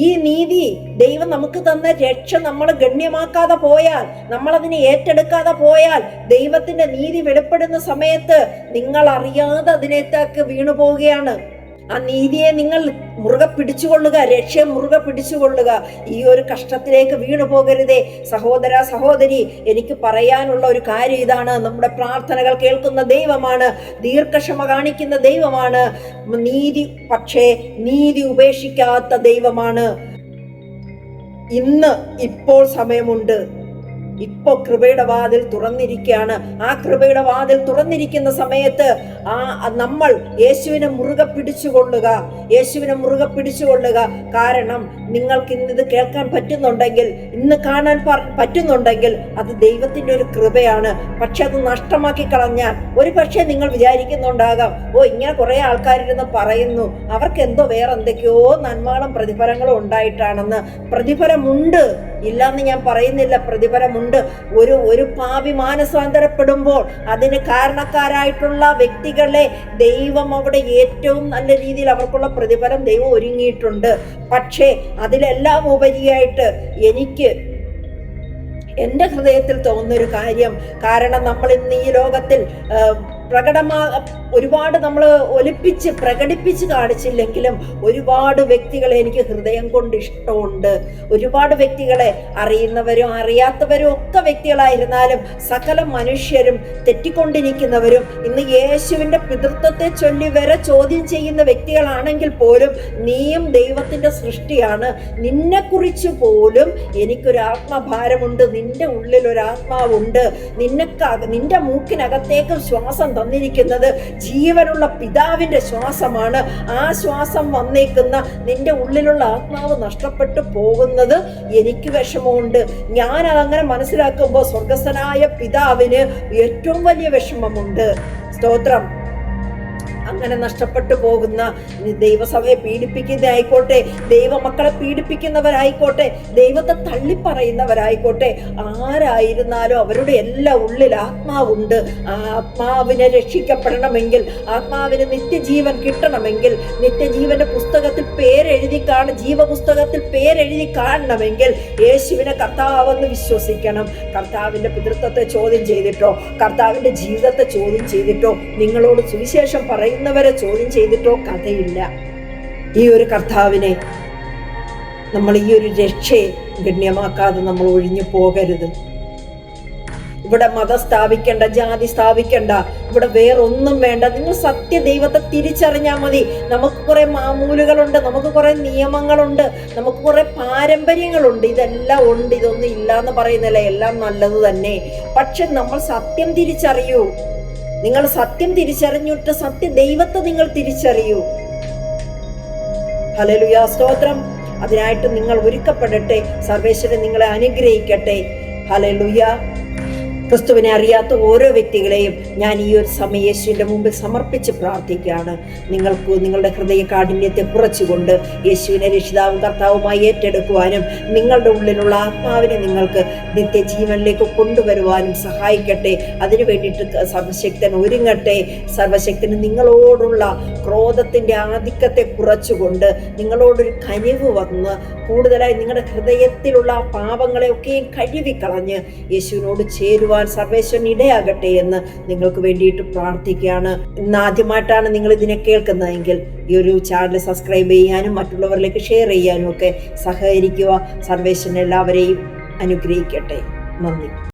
ഈ നീതി, ദൈവം നമുക്ക് തന്ന രക്ഷ നമ്മൾ ഗണ്യമാക്കാതെ പോയാൽ, നമ്മൾ അതിനെ ഏറ്റെടുക്കാതെ പോയാൽ, ദൈവത്തിന്റെ നീതി വെളിപ്പെടുന്ന സമയത്ത് നിങ്ങൾ അറിയാതെ അതിനേക്ക് വീണു പോവുകയാണ്. ആ നീതിയെ നിങ്ങൾ മുറുകെ പിടിച്ചുകൊള്ളുക, രക്ഷയെ മുറുകെ പിടിച്ചുകൊള്ളുക. ഈ ഒരു കഷ്ടത്തിലേക്ക് വീണു പോകരുതേ. സഹോദര സഹോദരി, എനിക്ക് പറയാനുള്ള ഒരു കാര്യം ഇതാണ്. നമ്മുടെ പ്രാർത്ഥനകൾ കേൾക്കുന്ന ദൈവമാണ്, ദീർഘക്ഷമ കാണിക്കുന്ന ദൈവമാണ്, പക്ഷേ നീതി ഉപേക്ഷിക്കാത്ത ദൈവമാണ്. ഇപ്പോൾ സമയമുണ്ട്. ഇപ്പോൾ കൃപയുടെ വാതിൽ തുറന്നിരിക്കുകയാണ്. ആ കൃപയുടെ വാതിൽ തുറന്നിരിക്കുന്ന സമയത്ത് നമ്മൾ യേശുവിനെ മുറുകെ പിടിച്ചുകൊള്ളുക, യേശുവിനെ മുറുകെ പിടിച്ചുകൊള്ളുക. കാരണം നിങ്ങൾക്ക് ഇന്നിത് കേൾക്കാൻ പറ്റുന്നുണ്ടെങ്കിൽ, ഇന്ന് കാണാൻ പറ്റുന്നുണ്ടെങ്കിൽ അത് ദൈവത്തിന്റെ ഒരു കൃപയാണ്. പക്ഷെ അത് നഷ്ടമാക്കി കളഞ്ഞാൽ ഒരു പക്ഷേ നിങ്ങൾ വിചാരിക്കുന്നുണ്ടാകാം, ഇങ്ങനെ കുറെ ആൾക്കാരിരുന്ന് പറയുന്നു, അവർക്ക് എന്തോ വേറെ എന്തൊക്കെയോ നന്മകളും പ്രതിഫലങ്ങളും ഉണ്ടായിട്ടാണെന്ന്. പ്രതിഫലമുണ്ട്, ഇല്ലാന്ന് ഞാൻ പറയുന്നില്ല, പ്രതിഫലമുണ്ട്. ഒരു പാപി മാനസാന്തരപ്പെടുമ്പോൾ അതിന് കാരണക്കാരായിട്ടുള്ള വ്യക്തികളെ ദൈവം അവിടെ ഏറ്റവും നല്ല രീതിയിൽ അവർക്കുള്ള പ്രതിഫലം ദൈവം ഒരുങ്ങിയിട്ടുണ്ട്. പക്ഷേ അതിലെല്ലാം ഉപരിയായിട്ട് എനിക്ക് എൻ്റെ ഹൃദയത്തിൽ തോന്നുന്നൊരു കാര്യം, കാരണം നമ്മൾ ഇന്ന് ഈ ലോകത്തിൽ ഒരുപാട് നമ്മൾ ഒലിപ്പിച്ച് പ്രകടിപ്പിച്ച് കാണിച്ചില്ലെങ്കിലും ഒരുപാട് വ്യക്തികളെ എനിക്ക് ഹൃദയം കൊണ്ട് ഇഷ്ടമുണ്ട്. ഒരുപാട് വ്യക്തികളെ, അറിയുന്നവരും അറിയാത്തവരും ഒക്കെ വ്യക്തികളായിരുന്നാലും സകല മനുഷ്യരും തെറ്റിക്കൊണ്ടിരിക്കുന്നവരും ഇന്ന് യേശുവിൻ്റെ പിതൃത്വത്തെ ചൊല്ലി വരെ ചോദ്യം ചെയ്യുന്ന വ്യക്തികളാണെങ്കിൽ പോലും നീയും ദൈവത്തിൻ്റെ സൃഷ്ടിയാണ്, നിന്നെക്കുറിച്ച് പോലും എനിക്കൊരു ആത്മഭാരമുണ്ട്, നിന്റെ ഉള്ളിൽ ഒരു ആത്മാവുണ്ട്, നിന്റെ മൂക്കിനകത്തേക്ക് ശ്വാസം തന്നിരിക്കുന്നത് ജീവനുള്ള പിതാവിന്റെ ശ്വാസമാണ്. ആ ശ്വാസം വന്നേക്കുന്ന നിന്റെ ഉള്ളിലുള്ള ആത്മാവ് നഷ്ടപ്പെട്ടു പോകുന്നത് എനിക്ക് വിഷമമുണ്ട്. ഞാൻ അതങ്ങനെ മനസ്സിലാക്കുമ്പോൾ സ്വർഗസ്ഥനായ പിതാവിന് ഏറ്റവും വലിയ വിഷമമുണ്ട്. സ്തോത്രം. അങ്ങനെ നഷ്ടപ്പെട്ടു പോകുന്ന ദൈവസഭയെ പീഡിപ്പിക്കുന്നതായിക്കോട്ടെ, ദൈവമക്കളെ പീഡിപ്പിക്കുന്നവരായിക്കോട്ടെ, ദൈവത്തെ തള്ളിപ്പറയുന്നവരായിക്കോട്ടെ, ആരായിരുന്നാലും അവരുടെ എല്ലാ ഉള്ളിൽ ആത്മാവുണ്ട്. ആ ആത്മാവിനെ രക്ഷിക്കപ്പെടണമെങ്കിൽ, ആത്മാവിന് നിത്യജീവൻ കിട്ടണമെങ്കിൽ, നിത്യജീവന്റെ പുസ്തകത്തിൽ ജീവപുസ്തകത്തിൽ പേരെഴുതി കാണണമെങ്കിൽ യേശുവിനെ കർത്താവെന്ന് വിശ്വസിക്കണം. കർത്താവിന്റെ പിതൃത്വത്തെ ചോദ്യം ചെയ്തിട്ടോ, കർത്താവിന്റെ ജീവിതത്തെ ചോദ്യം ചെയ്തിട്ടോ, നിങ്ങളോട് സുവിശേഷം പറയുന്നവരെ ചോദ്യം ചെയ്തിട്ടോ കഥയില്ല. ഈ ഒരു കർത്താവിനെ നമ്മൾ, ഈ ഒരു രക്ഷയെ ഗണ്യമാക്കാതെ നമ്മൾ ഒഴിഞ്ഞു പോകരുത്. ഇവിടെ മതം സ്ഥാപിക്കണ്ട, ജാതി സ്ഥാപിക്കണ്ട, ഇവിടെ വേറൊന്നും വേണ്ട. നിങ്ങൾ ദൈവത്തെ തിരിച്ചറിഞ്ഞാൽ മതി. നമുക്ക് കുറെ മാമൂലുകളുണ്ട്, നമുക്ക് കുറെ നിയമങ്ങളുണ്ട്, നമുക്ക് കുറെ പാരമ്പര്യങ്ങളുണ്ട്, ഇതെല്ലാം ഉണ്ട്, ഇതൊന്നും ഇല്ല എന്ന് പറയുന്നില്ല, എല്ലാം നല്ലത് തന്നെ. പക്ഷെ നമ്മൾ സത്യം തിരിച്ചറിയൂ. നിങ്ങൾ സത്യം തിരിച്ചറിഞ്ഞിട്ട് ദൈവത്തെ നിങ്ങൾ തിരിച്ചറിയൂ. ഹല്ലേലൂയ, സ്തോത്രം. അതിനായിട്ട് നിങ്ങൾ ഒരുക്കപ്പെടട്ടെ. സർവേശ്വരൻ നിങ്ങളെ അനുഗ്രഹിക്കട്ടെ. ഹല്ലേലൂയ. ക്രിസ്തുവിനെ അറിയാത്ത ഓരോ വ്യക്തികളെയും ഞാൻ ഈ ഒരു സമയം യേശുവിൻ്റെ മുമ്പിൽ സമർപ്പിച്ച് പ്രാർത്ഥിക്കുകയാണ്. നിങ്ങൾക്ക് നിങ്ങളുടെ ഹൃദയ കാഠിന്യത്തെ കുറച്ചുകൊണ്ട് യേശുവിനെ രക്ഷിതാവും കർത്താവുമായി ഏറ്റെടുക്കുവാനും നിങ്ങളുടെ ഉള്ളിലുള്ള ആത്മാവിനെ നിങ്ങൾക്ക് നിത്യജീവനിലേക്ക് കൊണ്ടുവരുവാനും സഹായിക്കട്ടെ. അതിനു വേണ്ടിയിട്ട് സർവശക്തൻ ഒരുങ്ങട്ടെ. സർവശക്തന് നിങ്ങളോടുള്ള ക്രോധത്തിൻ്റെ ആധിക്യത്തെ കുറച്ചുകൊണ്ട് നിങ്ങളോടൊരു കനിവ് വന്ന് കൂടുതലായി നിങ്ങളുടെ ഹൃദയത്തിലുള്ള പാപങ്ങളെയൊക്കെയും കഴുകിക്കളഞ്ഞ് യേശുവിനോട് ചേരുവാൻ സർവേശ്വരൻ ഇടയാകട്ടെ എന്ന് നിങ്ങൾക്ക് വേണ്ടിയിട്ട് പ്രാർത്ഥിക്കുകയാണ്. ഇന്ന് ആദ്യമായിട്ടാണ് നിങ്ങൾ ഇതിനെ കേൾക്കുന്നതെങ്കിൽ ഈ ഒരു ചാനൽ സബ്സ്ക്രൈബ് ചെയ്യാനും മറ്റുള്ളവരിലേക്ക് ഷെയർ ചെയ്യാനും ഒക്കെ സഹകരിക്കുക. സർവേശ്വരൻ എല്ലാവരെയും അനുഗ്രഹിക്കട്ടെ. നന്ദി.